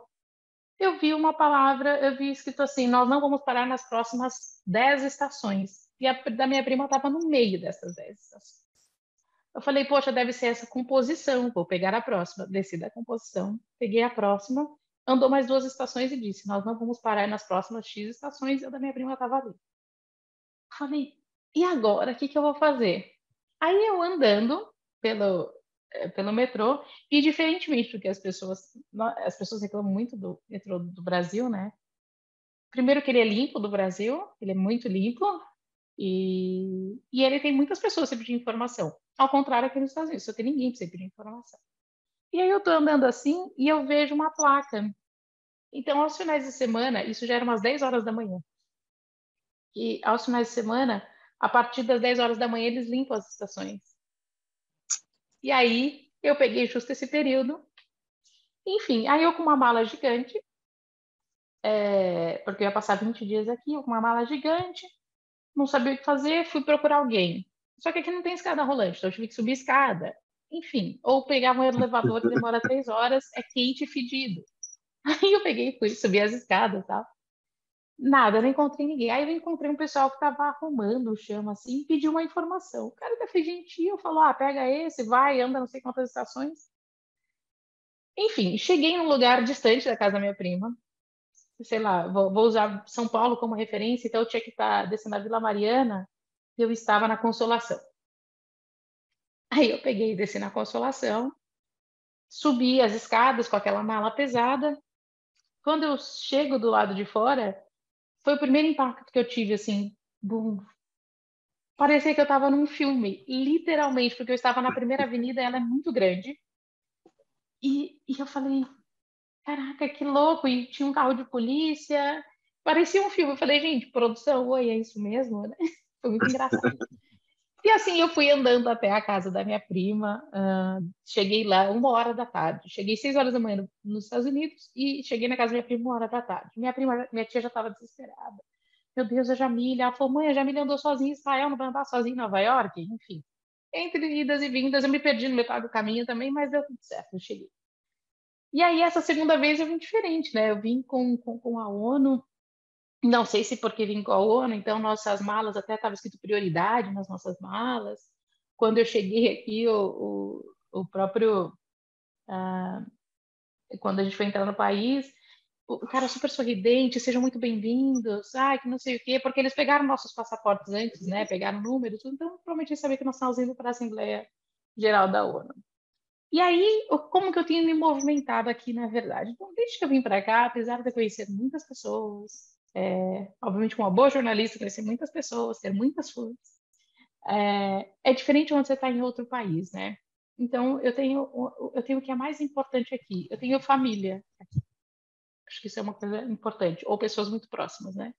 eu vi uma palavra, eu vi escrito assim, nós não vamos parar nas próximas 10 estações. E a da minha prima estava no meio dessas 10 estações. Eu falei, poxa, deve ser essa composição, vou pegar a próxima. Desci da composição, peguei a próxima, andou mais 2 estações e disse, nós não vamos parar nas próximas X estações, e a da minha prima estava ali. Eu falei, e agora, o que eu vou fazer? Aí eu andando pelo metrô, e diferentemente do que as pessoas reclamam muito do metrô do Brasil, né? Primeiro que ele é limpo do Brasil, ele é muito limpo, e ele tem muitas pessoas sempre de informação. Ao contrário aqui nos Estados Unidos, só tem ninguém sempre de informação. E aí eu tô andando assim, e eu vejo uma placa. Então, aos finais de semana, isso já era umas 10 horas da manhã, e aos finais de semana, a partir das 10 horas da manhã, eles limpam as estações. E aí, eu peguei justo esse período Enfim, aí eu com uma mala gigante, porque eu ia passar 20 dias aqui, eu com uma mala gigante, não sabia o que fazer, fui procurar alguém. Só que aqui não tem escada rolante, então eu tive que subir escada. Enfim, ou pegar um elevador que demora 3 horas, é quente e fedido. Aí eu peguei, fui subir as escadas e tal. Nada, não encontrei ninguém. Aí eu encontrei um pessoal que estava arrumando o chão, assim, e pediu uma informação. O cara até foi gentil, falou, pega esse, vai, anda não sei quantas estações. Enfim, cheguei num lugar distante da casa da minha prima. Sei lá, vou usar São Paulo como referência, então eu tinha que estar descendo a Vila Mariana e eu estava na Consolação. Aí eu peguei e desci na Consolação, subi as escadas com aquela mala pesada. Quando eu chego do lado de fora, foi o primeiro impacto que eu tive, assim, bum. Parecia que eu estava num filme, literalmente, porque eu estava na primeira avenida, ela é muito grande. E eu falei, caraca, que louco! E tinha um carro de polícia, parecia um filme. Eu falei, gente, produção, oi, é isso mesmo? Foi muito engraçado. E assim, eu fui andando até a casa da minha prima, cheguei lá 1 hora da tarde. Cheguei 6 horas da manhã nos Estados Unidos e cheguei na casa da minha prima 1 hora da tarde. Minha tia já estava desesperada. Meu Deus, a Jamília. Ela falou, mãe, a Jamília andou sozinha em Israel, não vai andar sozinha em Nova York? Enfim, entre idas e vindas, eu me perdi no metade do caminho também, mas deu tudo certo, eu cheguei. E aí, essa segunda vez eu vim diferente, né? Eu vim com a ONU, não sei se porque vim com a ONU, então nossas malas, até estava escrito prioridade nas nossas malas. Quando eu cheguei aqui, o próprio, quando a gente foi entrar no país, o cara super sorridente, sejam muito bem-vindos, que não sei o quê, porque eles pegaram nossos passaportes antes, né? Pegaram números, então provavelmente eles sabiam que nós estávamos indo para a Assembleia Geral da ONU. E aí, como que eu tenho me movimentado aqui, na verdade? Então, desde que eu vim para cá, apesar de eu conhecer muitas pessoas, obviamente com uma boa jornalista, conhecer muitas pessoas, ter muitas fãs, é diferente quando você está em outro país, né? Então, eu tenho o que é mais importante aqui. Eu tenho família aqui. Acho que isso é uma coisa importante. Ou pessoas muito próximas, né?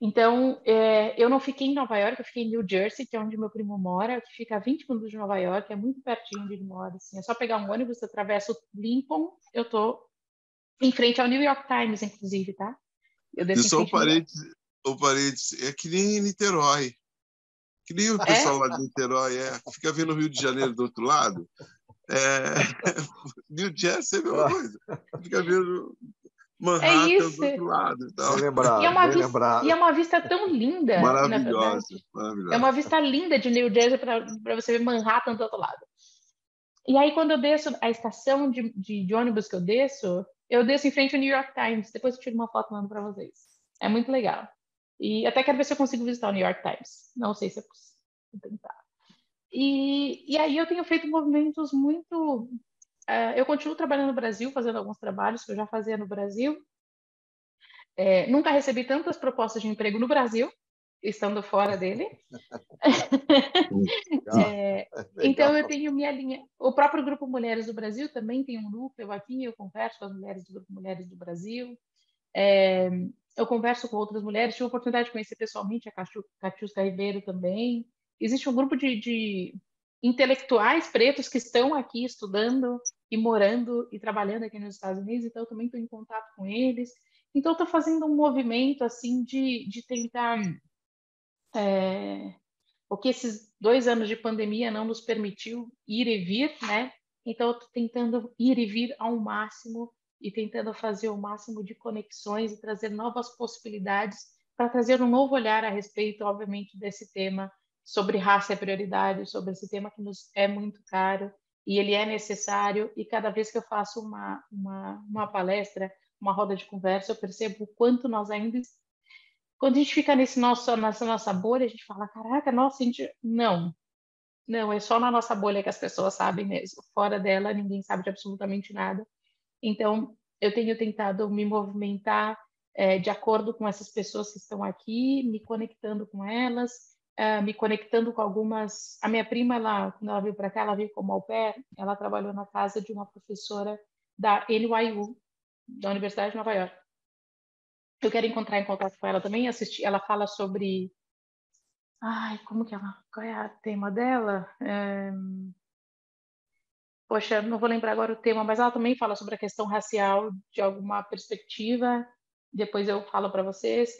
Então, eu não fiquei em Nova York, eu fiquei em New Jersey, que é onde meu primo mora, que fica a 20 minutos de Nova York, é muito pertinho de onde ele mora. Assim, é só pegar um ônibus, atravessa o Lincoln, eu tô em frente ao New York Times, inclusive, tá? Eu E desço em só frente ao New York. o parênteses, é que nem em Niterói. Que nem o pessoal lá de Niterói, fica vendo o Rio de Janeiro do outro lado. New Jersey é a mesma coisa. Fica vendo É Manhattan isso. do outro lado e tal. Bem lembrado, bem lembrado. E é uma vista tão linda, na Maravilhosa, verdade. É maravilhosa. uma vista linda de New Jersey para você ver Manhattan do outro lado. E aí, quando eu desço, a estação de ônibus que eu desço em frente ao New York Times. Depois eu tiro uma foto e mando para vocês. É muito legal. E até quero ver se eu consigo visitar o New York Times. Não sei se é possível. Vou tentar. E aí eu tenho feito movimentos muito... eu continuo trabalhando no Brasil, fazendo alguns trabalhos que eu já fazia no Brasil. Nunca recebi tantas propostas de emprego no Brasil, estando fora dele. Então, eu tenho minha linha. O próprio Grupo Mulheres do Brasil também tem um núcleo aqui. Eu converso com as mulheres do Grupo Mulheres do Brasil. Eu converso com outras mulheres. Tive a oportunidade de conhecer pessoalmente a Catiusca Ribeiro também. Existe um grupo de intelectuais pretos que estão aqui estudando e morando e trabalhando aqui nos Estados Unidos. Então, eu também estou em contato com eles. Então, estou fazendo um movimento assim de tentar o que esses 2 anos de pandemia não nos permitiu ir e vir, né? Então, eu estou tentando ir e vir ao máximo e tentando fazer o máximo de conexões e trazer novas possibilidades para trazer um novo olhar a respeito, obviamente, desse tema sobre raça é prioridade, sobre esse tema que nos é muito caro e ele é necessário. E cada vez que eu faço uma palestra, uma roda de conversa, eu percebo o quanto nós ainda... Quando a gente fica nessa nossa bolha, a gente fala, caraca, nossa, a gente... Não, é só na nossa bolha que as pessoas sabem mesmo. Fora dela, ninguém sabe de absolutamente nada. Então, eu tenho tentado me movimentar de acordo com essas pessoas que estão aqui, me conectando com elas, me conectando com algumas... A minha prima, quando ela veio para cá, ela veio como au pair, ela trabalhou na casa de uma professora da NYU, da Universidade de Nova York. Eu quero entrar em contato com ela também, assistir. Ela fala sobre... Ai, como que ela... Qual é o tema dela? poxa, não vou lembrar agora o tema, mas ela também fala sobre a questão racial de alguma perspectiva. Depois eu falo para vocês.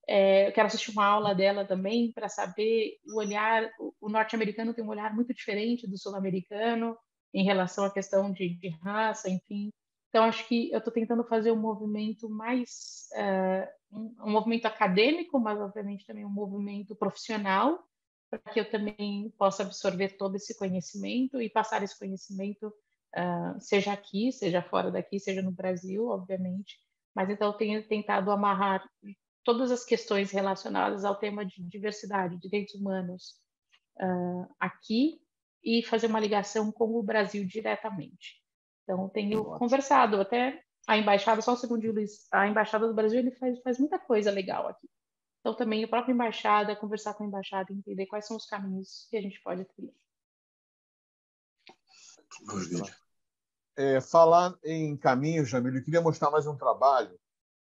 Eu quero assistir uma aula dela também para saber o olhar. O norte-americano tem um olhar muito diferente do sul-americano em relação à questão de raça, enfim. Então, acho que eu estou tentando fazer um movimento mais um movimento acadêmico, mas obviamente também um movimento profissional, para que eu também possa absorver todo esse conhecimento e passar esse conhecimento, seja aqui, seja fora daqui, seja no Brasil, obviamente. Mas então eu tenho tentado amarrar todas as questões relacionadas ao tema de diversidade, direitos humanos aqui e fazer uma ligação com o Brasil diretamente. Então, tenho conversado até a embaixada, só um segundinho, Luiz, a embaixada do Brasil ele faz muita coisa legal aqui. Então, também a própria embaixada, conversar com a embaixada, entender quais são os caminhos que a gente pode trilhar. Falar em caminhos, Jamil, eu queria mostrar mais um trabalho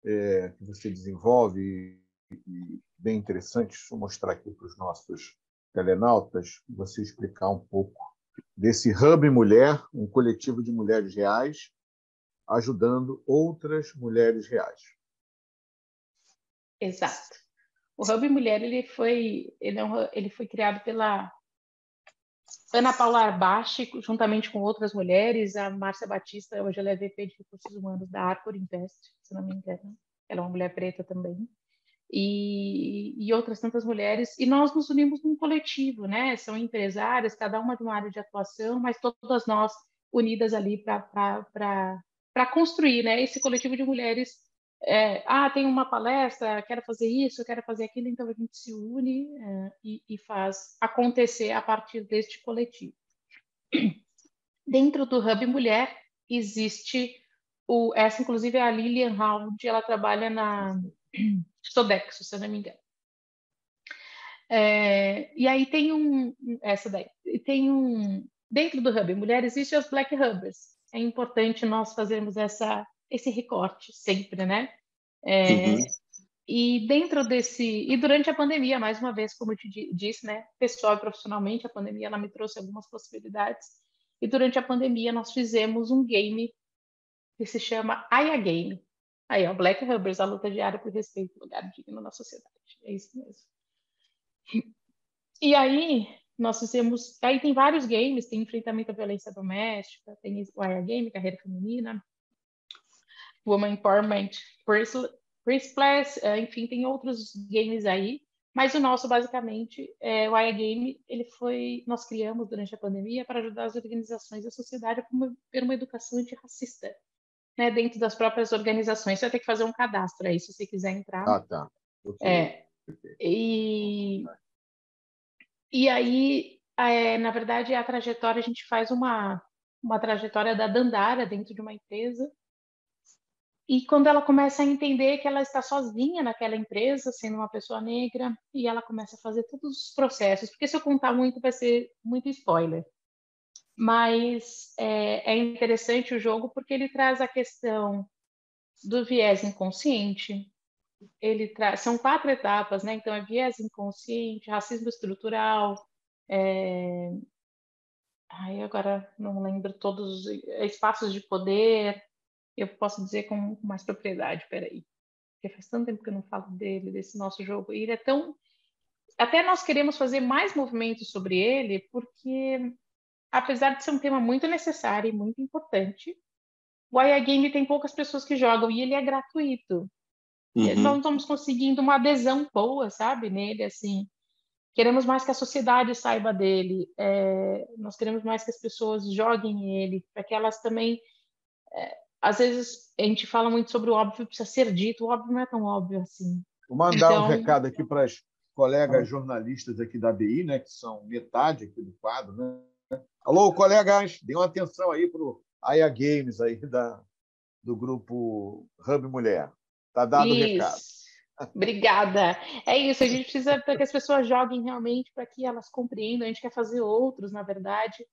que você desenvolve e bem interessante. Deixa eu mostrar aqui para os nossos telenautas, você explicar um pouco desse Hub Mulher, um coletivo de mulheres reais ajudando outras mulheres reais. Exato. O Hub Mulher ele foi criado pela Ana Paula Arbache, juntamente com outras mulheres. A Márcia Batista, hoje ela é VP de Recursos Humanos da Arcor Invest, se não me engano. Ela é uma mulher preta também. E outras tantas mulheres. E nós nos unimos num coletivo, né? São empresárias, cada uma de uma área de atuação, mas todas nós unidas ali para construir, né? Esse coletivo de mulheres. Tem uma palestra, quero fazer isso, quero fazer aquilo, então a gente se une e faz acontecer a partir deste coletivo. Dentro do Hub Mulher existe essa, inclusive, é a Lilian Howard, ela trabalha na Sodexo, se eu não me engano. E aí tem essa daí, dentro do Hub Mulher existe as Black Hubbers. É importante nós fazermos esse recorte sempre, né? E dentro e durante a pandemia, mais uma vez, como eu te disse, né? Pessoal e profissionalmente, a pandemia ela me trouxe algumas possibilidades. E durante a pandemia nós fizemos um game que se chama Aya Game. Aí, ó, Black Hubbers, a luta diária por respeito e lugar digno na sociedade. É isso mesmo. E aí, nós fizemos... Aí tem vários games, tem enfrentamento à violência doméstica, tem o Aya Game, carreira feminina, Woman Empowerment, Principles, enfim, tem outros games aí. Mas o nosso, basicamente, o Aya Game, nós criamos durante a pandemia para ajudar as organizações da sociedade a promover uma educação antirracista, né, dentro das próprias organizações. Você vai ter que fazer um cadastro aí, se você quiser entrar. Tá. Okay. E aí, na verdade, a trajetória, a gente faz uma trajetória da Dandara dentro de uma empresa. E quando ela começa a entender que ela está sozinha naquela empresa, sendo uma pessoa negra, e ela começa a fazer todos os processos, porque se eu contar muito vai ser muito spoiler. Mas é interessante o jogo porque ele traz a questão do viés inconsciente. São 4 etapas, né? Então, é viés inconsciente, racismo estrutural, agora não lembro todos os espaços de poder. Eu posso dizer com mais propriedade, peraí. Porque faz tanto tempo que eu não falo desse nosso jogo. E ele é tão... Até nós queremos fazer mais movimentos sobre ele, porque, apesar de ser um tema muito necessário e muito importante, o Aya Game tem poucas pessoas que jogam e ele é gratuito. Nós não estamos conseguindo uma adesão boa, sabe, nele, assim. Queremos mais que a sociedade saiba dele. Nós queremos mais que as pessoas joguem ele, para que elas também... às vezes a gente fala muito sobre o óbvio, precisa ser dito, o óbvio não é tão óbvio assim. Vou mandar um recado aqui para as colegas jornalistas aqui da BI, né, que são metade aqui do quadro, né? Alô, colegas, dêem uma atenção aí para o Aya Games aí do grupo Hub Mulher. Está dado o recado. Obrigada. É isso, a gente precisa para que as pessoas joguem realmente, para que elas compreendam. A gente quer fazer outros, na verdade,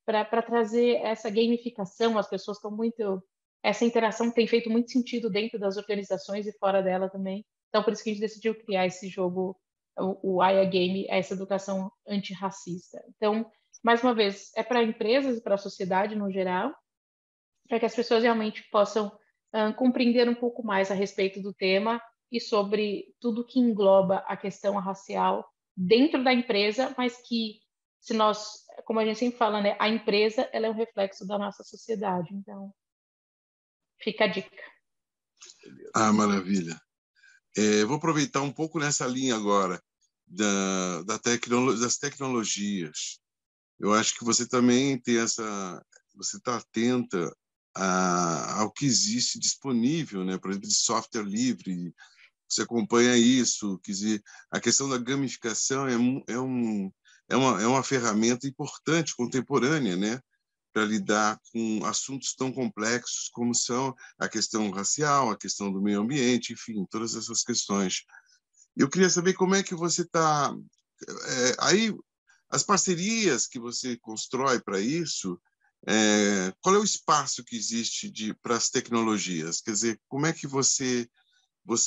para trazer essa gamificação. As pessoas estão muito... Essa interação tem feito muito sentido dentro das organizações e fora dela também. Então, por isso que a gente decidiu criar esse jogo, o Aya Game, essa educação antirracista. Então, mais uma vez, é para empresas e para a sociedade no geral, para que as pessoas realmente possam compreender um pouco mais a respeito do tema e sobre tudo que engloba a questão racial dentro da empresa, mas que, se nós, como a gente sempre fala, né, a empresa ela é um reflexo da nossa sociedade. Então, fica a dica. Ah, maravilha. Vou aproveitar um pouco nessa linha agora das tecnologias. Eu acho que você também tem você está atenta ao que existe disponível, né? Por exemplo, de software livre. Você acompanha isso, quer dizer, a questão da gamificação é uma ferramenta importante, contemporânea, né? Para lidar com assuntos tão complexos como são a questão racial, a questão do meio ambiente, enfim, todas essas questões. Eu queria saber como é que você está... aí, as parcerias que você constrói para isso, qual é o espaço que existe para as tecnologias? Quer dizer, como é que você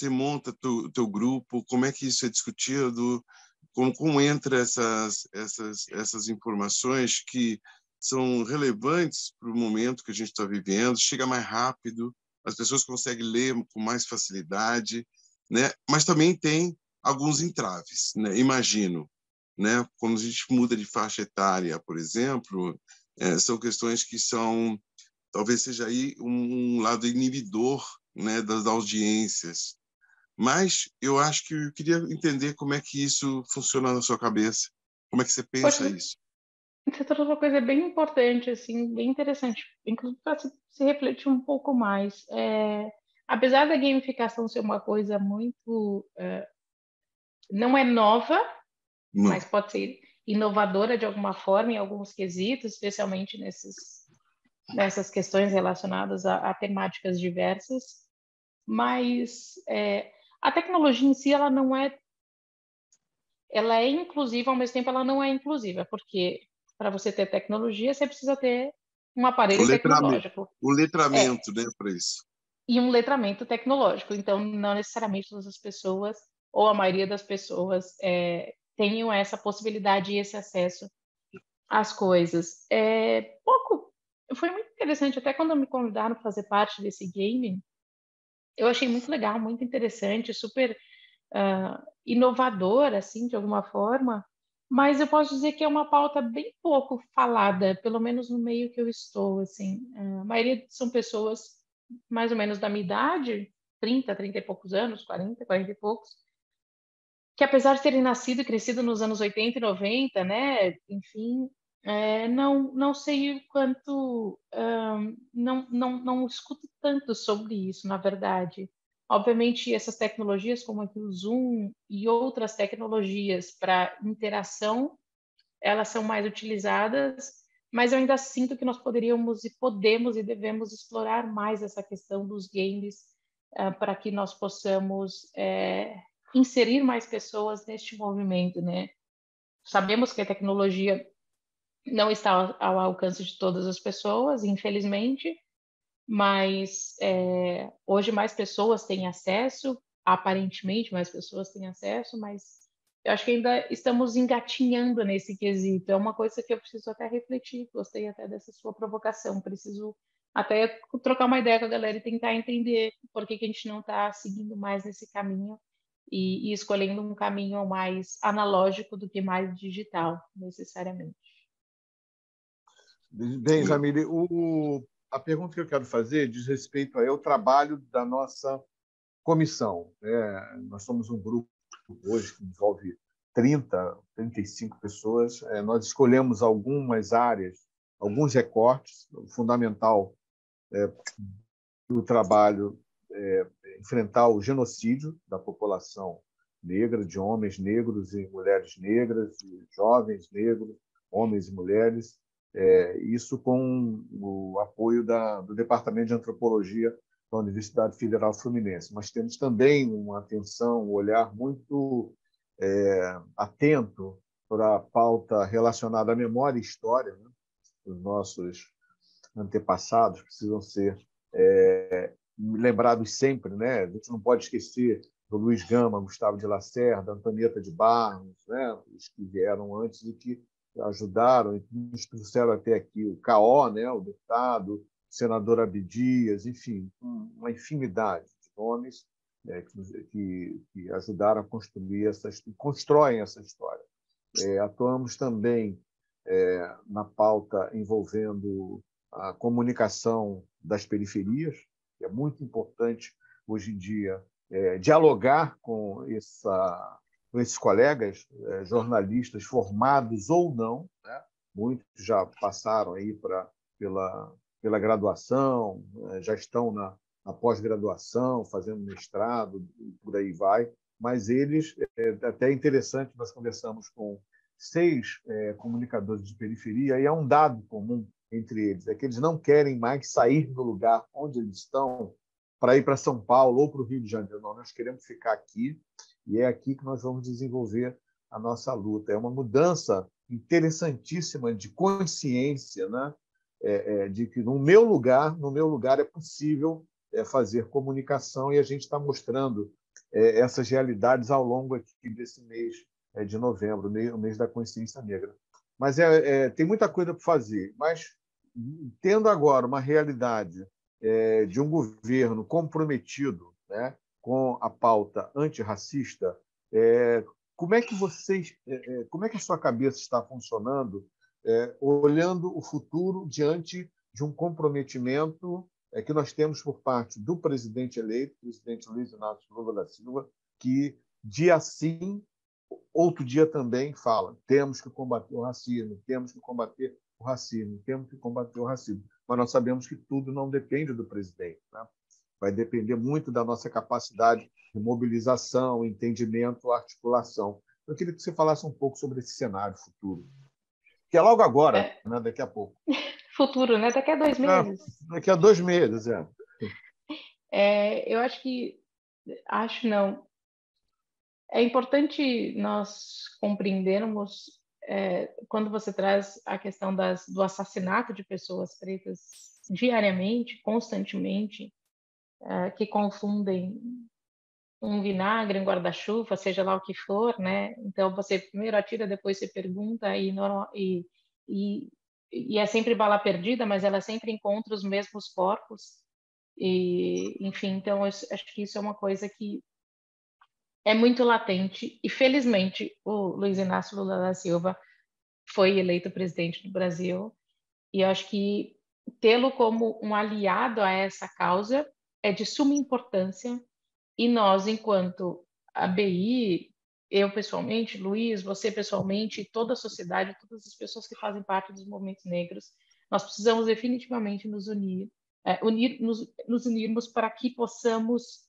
monta teu grupo, como é que isso é discutido, como entra essas informações que são relevantes para o momento que a gente está vivendo, chega mais rápido, as pessoas conseguem ler com mais facilidade, né? Mas também tem alguns entraves, né? Imagino, né? Quando a gente muda de faixa etária, por exemplo, são questões que são, talvez seja aí um lado inibidor, né, das audiências. Mas eu acho que eu queria entender como é que isso funciona na sua cabeça. Como é que você pensa Poxa, isso? você trouxe uma coisa bem importante, assim, bem interessante, inclusive para se refletir um pouco mais. Apesar da gamificação ser uma coisa muito, não é nova, Não. mas pode ser inovadora de alguma forma em alguns quesitos, especialmente nessas questões relacionadas a temáticas diversas. Mas a tecnologia em si, ela é inclusiva, ao mesmo tempo ela não é inclusiva, porque para você ter tecnologia, você precisa ter um aparelho tecnológico. O É, letramento, né, para isso. e um letramento tecnológico. Então, não necessariamente todas as pessoas, ou a maioria das pessoas, tenham essa possibilidade e esse acesso às coisas. Foi muito interessante, até quando me convidaram para fazer parte desse game, eu achei muito legal, muito interessante, super inovador, assim, de alguma forma, mas eu posso dizer que é uma pauta bem pouco falada, pelo menos no meio que eu estou, assim. A maioria são pessoas mais ou menos da minha idade, 30 e poucos anos, 40 e poucos, que apesar de terem nascido e crescido nos anos 80 e 90, né, enfim, não sei o quanto, não escuto tanto sobre isso, na verdade. Obviamente, essas tecnologias, como aqui o Zoom e outras tecnologias para interação, elas são mais utilizadas, mas eu ainda sinto que nós poderíamos e podemos e devemos explorar mais essa questão dos games para que nós possamos inserir mais pessoas neste movimento, né? Sabemos que a tecnologia não está ao alcance de todas as pessoas, infelizmente, mas hoje mais pessoas têm acesso, aparentemente mais pessoas têm acesso, mas eu acho que ainda estamos engatinhando nesse quesito. É uma coisa que eu preciso até refletir. Gostei até dessa sua provocação. Preciso até trocar uma ideia com a galera e tentar entender por que a gente não está seguindo mais nesse caminho e escolhendo um caminho mais analógico do que mais digital, necessariamente. Bem, Jamile, a pergunta que eu quero fazer diz respeito ao trabalho da nossa comissão. Nós somos um grupo hoje que envolve 35 pessoas. Nós escolhemos algumas áreas, alguns recortes. O fundamental do trabalho enfrentar o genocídio da população negra, de homens negros e mulheres negras, de jovens negros, homens e mulheres. Isso com o apoio do Departamento de Antropologia da Universidade Federal Fluminense. Mas temos também uma atenção, um olhar muito atento para a pauta relacionada à memória e história, né? Os nossos antepassados precisam ser lembrados sempre, né? A gente não pode esquecer do Luiz Gama, Gustavo de Lacerda, Antonieta de Barros, né? Os que vieram antes e que ajudaram e nos trouxeram até aqui, o Caó, né, o deputado, o senador Abdias, enfim, uma infinidade de nomes, né, que ajudaram a construir constroem essa história. Atuamos também na pauta envolvendo a comunicação das periferias, que é muito importante hoje em dia dialogar com esses colegas jornalistas formados ou não, né? Muitos já passaram aí pela graduação, já estão na pós-graduação, fazendo mestrado, por aí vai, mas eles, até interessante, nós conversamos com 6 comunicadores de periferia, e há um dado comum entre eles, é que eles não querem mais sair do lugar onde eles estão para ir para São Paulo ou para o Rio de Janeiro. Não, nós queremos ficar aqui, e é aqui que nós vamos desenvolver a nossa luta. É uma mudança interessantíssima de consciência, né? De que no meu lugar é possível fazer comunicação, e a gente está mostrando essas realidades ao longo aqui desse mês de novembro, o mês da consciência negra. Mas tem muita coisa para fazer. Mas, tendo agora uma realidade de um governo comprometido, né, com a pauta antirracista, como é que a sua cabeça está funcionando, olhando o futuro diante de um comprometimento que nós temos por parte do presidente eleito, o presidente Luiz Inácio Lula da Silva, que dia sim, outro dia também fala: temos que combater o racismo, temos que combater o racismo, temos que combater o racismo. Mas nós sabemos que tudo não depende do presidente, né? Vai depender muito da nossa capacidade de mobilização, entendimento, articulação. Eu queria que você falasse um pouco sobre esse cenário futuro, que é logo agora, né? Daqui a pouco. Futuro, né? Daqui a 2 meses. Daqui a 2 meses, Eu acho que... Acho não. É importante nós compreendermos, quando você traz a questão do assassinato de pessoas pretas diariamente, constantemente, que confundem um vinagre, um guarda-chuva, seja lá o que for, né? Então, você primeiro atira, depois você pergunta, e é sempre bala perdida, mas ela sempre encontra os mesmos corpos. E, enfim, então, eu acho que isso é uma coisa que é muito latente, e felizmente o Luiz Inácio Lula da Silva foi eleito presidente do Brasil, e eu acho que tê-lo como um aliado a essa causa é de suma importância, e nós, enquanto ABI, eu pessoalmente, Luiz, você pessoalmente, toda a sociedade, todas as pessoas que fazem parte dos movimentos negros, nós precisamos definitivamente nos unirmos para que possamos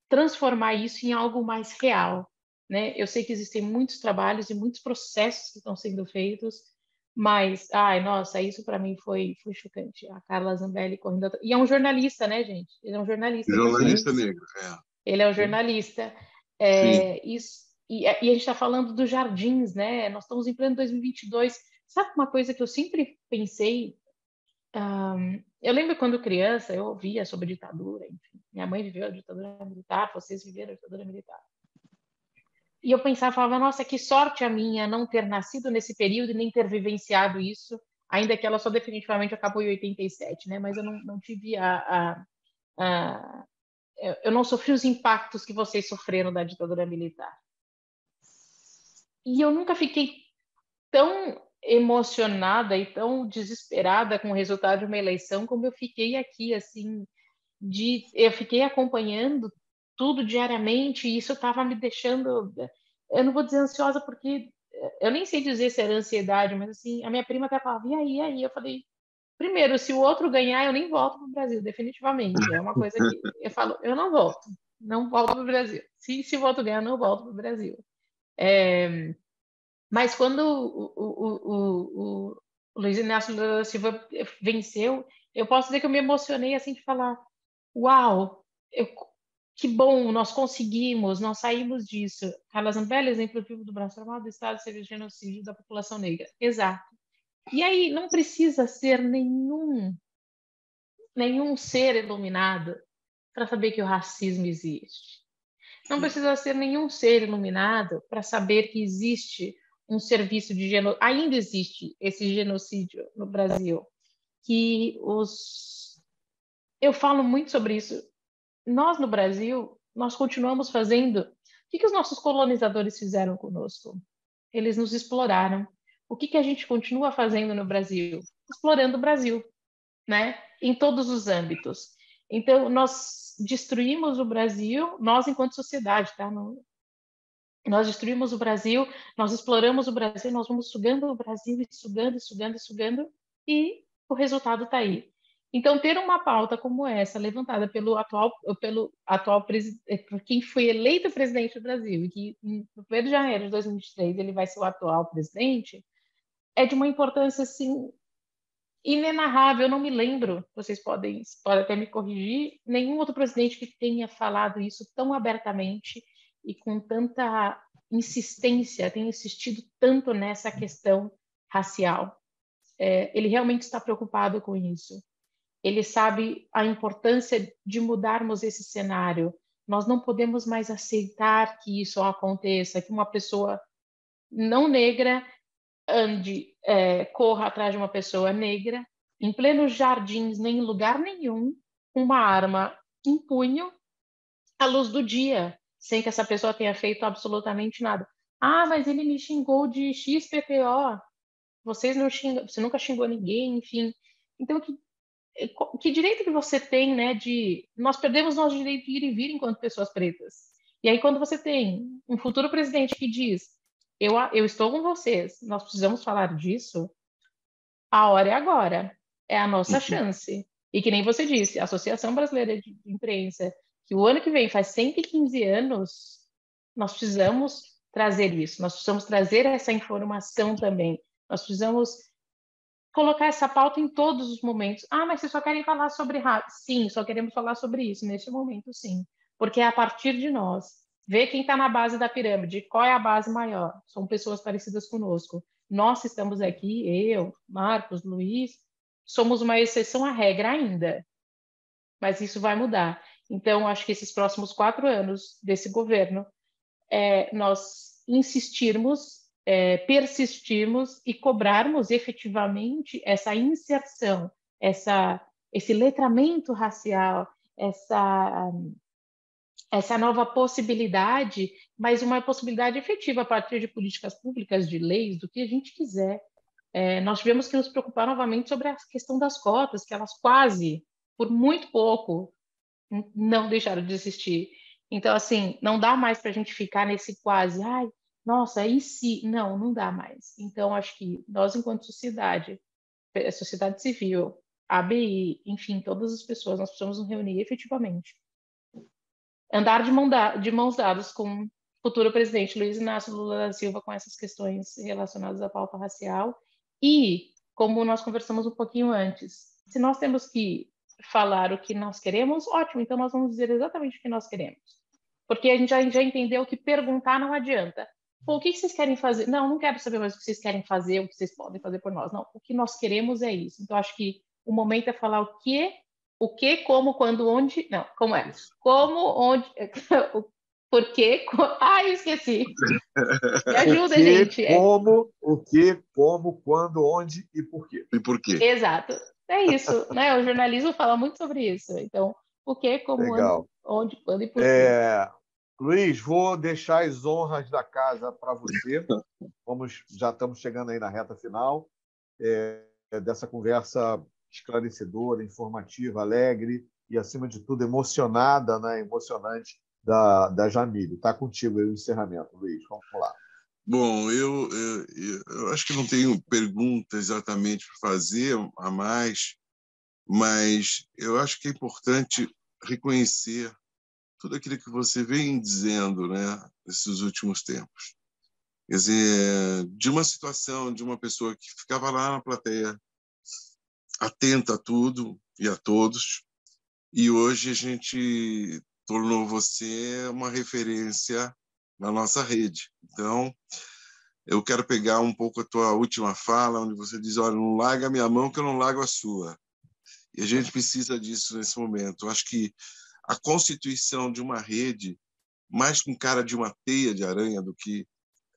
transformar isso em algo mais real, né? Eu sei que existem muitos trabalhos e muitos processos que estão sendo feitos, mas, nossa, isso para mim foi chocante. A Carla Zambelli correndo atrás. E é um jornalista, né, gente? Ele é um jornalista. Jornalista negro, Ele é um jornalista. Isso, e a gente está falando dos jardins, né? Nós estamos em pleno 2022. Sabe uma coisa que eu sempre pensei? Eu lembro quando criança, eu ouvia sobre ditadura, enfim. Minha mãe viveu a ditadura militar, vocês viveram a ditadura militar. E eu pensava, falava, nossa, que sorte a minha não ter nascido nesse período e nem ter vivenciado isso, ainda que ela só definitivamente acabou em 87, né? Mas eu não tive eu não sofri os impactos que vocês sofreram da ditadura militar. E eu nunca fiquei tão emocionada e tão desesperada com o resultado de uma eleição como eu fiquei aqui, assim, eu fiquei acompanhando tudo diariamente, e isso estava me deixando, eu não vou dizer ansiosa, porque eu nem sei dizer se era ansiedade, mas assim, a minha prima até falava, e aí? Eu falei, primeiro, se o outro ganhar, eu nem volto para o Brasil, definitivamente. É uma coisa que eu falo, eu não volto para o Brasil. Se o outro ganhar, eu não volto para o Brasil. Mas quando o Luiz Inácio Lula da Silva venceu, eu posso dizer que eu me emocionei assim de falar, uau, que bom, nós conseguimos, nós saímos disso. Carla Zambelli, exemplo vivo do braço armado do Estado de serviço de genocídio da população negra. Exato. E aí não precisa ser nenhum ser iluminado para saber que o racismo existe. Não precisa ser nenhum ser iluminado para saber que existe um serviço de genocídio, ainda existe esse genocídio no Brasil, que eu falo muito sobre isso. Nós, no Brasil, nós continuamos fazendo... O que os nossos colonizadores fizeram conosco? Eles nos exploraram. O que a gente continua fazendo no Brasil? Explorando o Brasil, né? Em todos os âmbitos. Então, nós destruímos o Brasil, nós enquanto sociedade, tá? Nós destruímos o Brasil, nós exploramos o Brasil, nós vamos sugando o Brasil e sugando, sugando, sugando, e o resultado está aí. Então, ter uma pauta como essa, levantada pelo atual por quem foi eleito presidente do Brasil, e que no 1º de janeiro de 2023 ele vai ser o atual presidente, é de uma importância, assim, inenarrável. Eu não me lembro, vocês podem até me corrigir, nenhum outro presidente que tenha falado isso tão abertamente e com tanta insistência, tenha insistido tanto nessa questão racial. Ele realmente está preocupado com isso. Ele sabe a importância de mudarmos esse cenário. Nós não podemos mais aceitar que isso aconteça, que uma pessoa não negra corra atrás de uma pessoa negra, em plenos jardins, nem em lugar nenhum, com uma arma em punho, à luz do dia, sem que essa pessoa tenha feito absolutamente nada. Ah, mas ele me xingou de XPTO. Você nunca xingou ninguém, enfim. Então, que direito que você tem, né, nós perdemos nosso direito de ir e vir enquanto pessoas pretas. E aí, quando você tem um futuro presidente que diz, eu estou com vocês, nós precisamos falar disso, a hora é agora, é a nossa chance. E que nem você disse, a Associação Brasileira de Imprensa, que o ano que vem faz 115 anos, nós precisamos trazer isso, nós precisamos trazer essa informação também, nós precisamos colocar essa pauta em todos os momentos. Ah, mas vocês só querem falar sobre raça? Sim, só queremos falar sobre isso neste momento, sim. Porque é a partir de nós. Ver quem está na base da pirâmide, qual é a base maior. São pessoas parecidas conosco. Nós estamos aqui, eu, Marcos, Luiz, somos uma exceção à regra ainda. Mas isso vai mudar. Então, acho que esses próximos 4 anos desse governo, nós insistirmos, persistirmos e cobrarmos efetivamente essa inserção, esse letramento racial, essa nova possibilidade, mas uma possibilidade efetiva a partir de políticas públicas, de leis, do que a gente quiser. Nós tivemos que nos preocupar novamente sobre a questão das cotas, que elas quase, por muito pouco, não deixaram de existir. Então, assim, não dá mais para a gente ficar nesse quase, ai, nossa, e se? Não, não dá mais. Então, acho que nós, enquanto sociedade civil, ABI, enfim, todas as pessoas, nós precisamos nos reunir efetivamente. Andar de mãos dadas com o futuro presidente Luiz Inácio Lula da Silva com essas questões relacionadas à pauta racial. E, como nós conversamos um pouquinho antes, se nós temos que falar o que nós queremos, ótimo, então nós vamos dizer exatamente o que nós queremos. Porque a gente já entendeu que perguntar não adianta. Pô, o que vocês querem fazer? Não quero saber mais o que vocês querem fazer, o que vocês podem fazer por nós. Não, o que nós queremos é isso. Então, acho que o momento é falar o que, como, quando, onde... Não, como é? Como, onde... Por quê? Eu esqueci. Me ajuda, gente. O que, como, quando, onde e por quê. E por quê? Exato. É isso, né? O jornalismo fala muito sobre isso. Então, o que, como, onde, quando e por quê. Luiz, vou deixar as honras da casa para você. Já estamos chegando aí na reta final dessa conversa esclarecedora, informativa, alegre e, acima de tudo, emocionada, né? Emocionante da Jamília. Está contigo aí o encerramento, Luiz. Vamos lá. Bom, eu acho que não tenho pergunta exatamente para fazer a mais, mas eu acho que é importante reconhecer tudo aquilo que você vem dizendo, né, nesses últimos tempos. Quer dizer, de uma situação de uma pessoa que ficava lá na plateia, atenta a tudo e a todos, e hoje a gente tornou você uma referência na nossa rede. Então, eu quero pegar um pouco a tua última fala, onde você diz, olha, não larga a minha mão que eu não largo a sua. E a gente precisa disso nesse momento. Eu acho que a constituição de uma rede, mais com cara de uma teia de aranha do que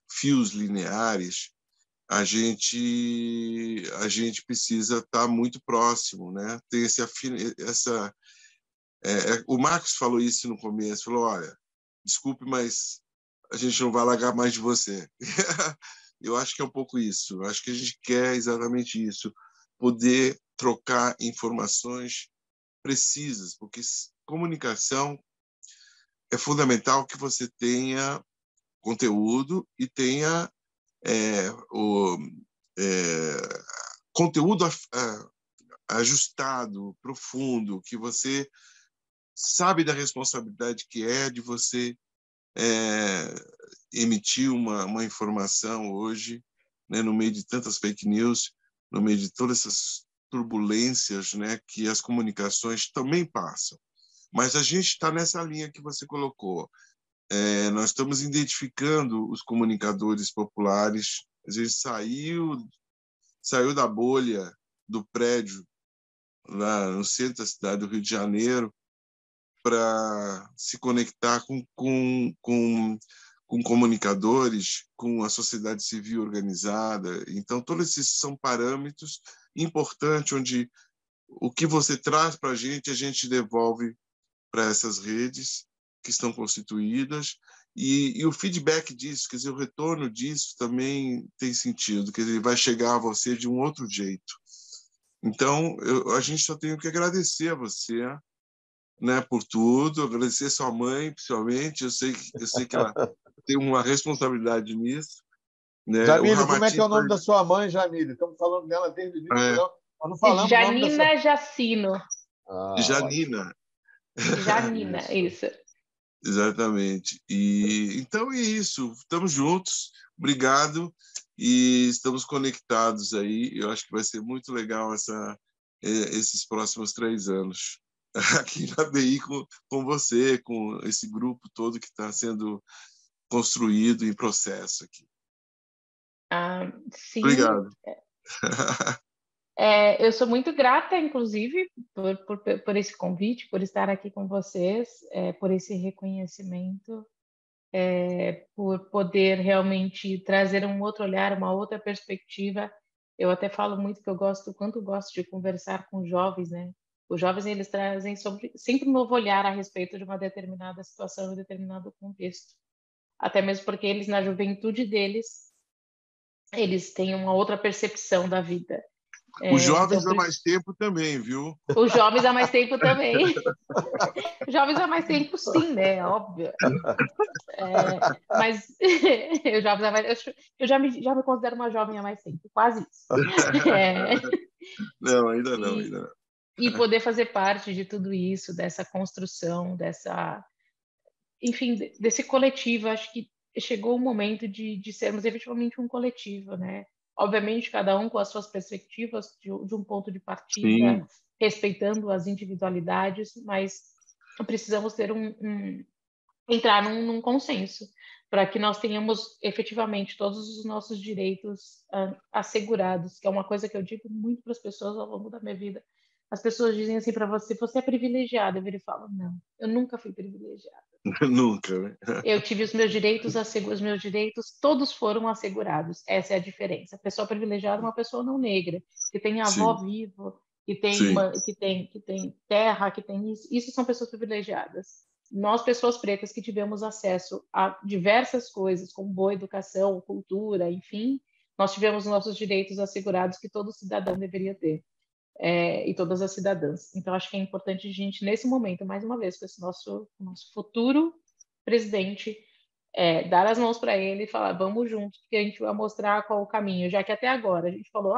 fios lineares, a gente precisa estar muito próximo, né? Tem o Marcos falou isso no começo, falou, olha, desculpe, mas a gente não vai largar mais de você. Eu acho que é um pouco isso. Eu acho que a gente quer exatamente isso, poder trocar informações precisas, porque comunicação é fundamental que você tenha conteúdo e tenha conteúdo ajustado, profundo, que você sabe da responsabilidade que é de você emitir uma informação hoje, né, no meio de tantas fake news, no meio de todas essas turbulências, né, que as comunicações também passam. Mas a gente está nessa linha que você colocou. Nós estamos identificando os comunicadores populares. A gente saiu da bolha do prédio lá no centro da cidade do Rio de Janeiro para se conectar com comunicadores, com a sociedade civil organizada. Então, todos esses são parâmetros importantes onde o que você traz para a gente devolve para essas redes que estão constituídas, e o feedback disso, quer dizer, o retorno disso também tem sentido, quer dizer, vai chegar a você de um outro jeito. Então, a gente só tem que agradecer a você, né, por tudo, agradecer sua mãe, principalmente, eu sei que ela tem uma responsabilidade nisso. Né? Jamile, como é que é o nome da sua mãe, Jamile? Estamos falando dela desde o início do programa. Nós não falamos o nome da Janina sua... Jacino. Janina. Janina, isso. Exatamente. E então é isso. Estamos juntos. Obrigado. E estamos conectados aí. Eu acho que vai ser muito legal esses próximos 3 anos aqui na BI com você, com esse grupo todo que está sendo construído em processo aqui. Sim. Obrigado. Eu sou muito grata, inclusive, por esse convite, por estar aqui com vocês, por esse reconhecimento, por poder realmente trazer um outro olhar, uma outra perspectiva. Eu até falo muito que quanto gosto de conversar com jovens, né? Os jovens, eles trazem sempre um novo olhar a respeito de uma determinada situação, um determinado contexto. Até mesmo porque eles, na juventude deles, eles têm uma outra percepção da vida. Os jovens há mais tempo também, viu? Os jovens há mais tempo também. Os jovens há mais tempo, sim, né? Óbvio. Mas eu já me considero uma jovem há mais tempo, quase isso. Não, ainda não, ainda não. E poder fazer parte de tudo isso, dessa construção, enfim, desse coletivo. Acho que chegou o momento de sermos efetivamente um coletivo, né? Obviamente, cada um com as suas perspectivas de um ponto de partida, sim, respeitando as individualidades, mas precisamos ter entrar num consenso para que nós tenhamos efetivamente todos os nossos direitos assegurados, que é uma coisa que eu digo muito para as pessoas ao longo da minha vida. As pessoas dizem assim para você é privilegiada. Eu viro e falo, não, eu nunca fui privilegiada. Nunca, né? Eu tive os meus direitos todos foram assegurados. Essa é a diferença. A pessoa privilegiada é uma pessoa não negra, que tem avó viva, que tem terra, que tem isso. Isso são pessoas privilegiadas. Nós, pessoas pretas, que tivemos acesso a diversas coisas, como boa educação, cultura, enfim, nós tivemos nossos direitos assegurados que todo cidadão deveria ter. E todas as cidadãs. Então, acho que é importante a gente, nesse momento, mais uma vez, com esse nosso futuro presidente, dar as mãos para ele e falar, vamos juntos, porque a gente vai mostrar qual o caminho, já que até agora a gente falou,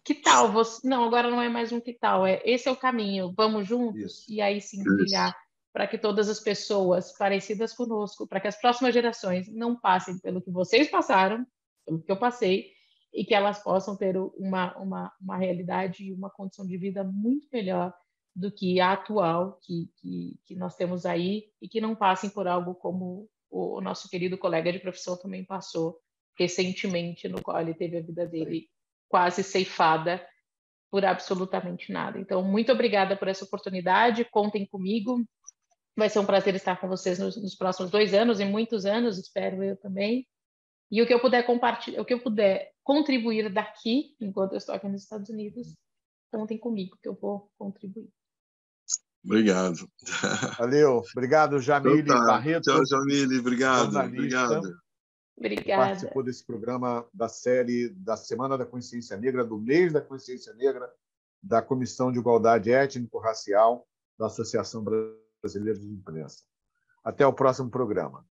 que tal você... Não, agora não é mais um que tal, esse é o caminho, vamos juntos, isso. E aí sim brilhar para que todas as pessoas parecidas conosco, para que as próximas gerações não passem pelo que vocês passaram, pelo que eu passei, e que elas possam ter uma realidade e uma condição de vida muito melhor do que a atual que nós temos aí, e que não passem por algo como o nosso querido colega de profissão também passou recentemente, no qual ele teve a vida dele quase ceifada por absolutamente nada. Então, muito obrigada por essa oportunidade, contem comigo, vai ser um prazer estar com vocês nos próximos 2 anos e muitos anos, espero eu também. E o que eu puder compartilhar, o que eu puder contribuir daqui, enquanto eu estou aqui nos Estados Unidos, contem comigo, que eu vou contribuir. Obrigado. Valeu. Obrigado, Jamile Então, tá. Barreto. Tchau, Jamile. Obrigado. Jornalista. Obrigado. Obrigada. Participou desse programa da série da Semana da Consciência Negra, do mês da Consciência Negra, da Comissão de Igualdade Étnico-Racial da Associação Brasileira de Imprensa. Até o próximo programa.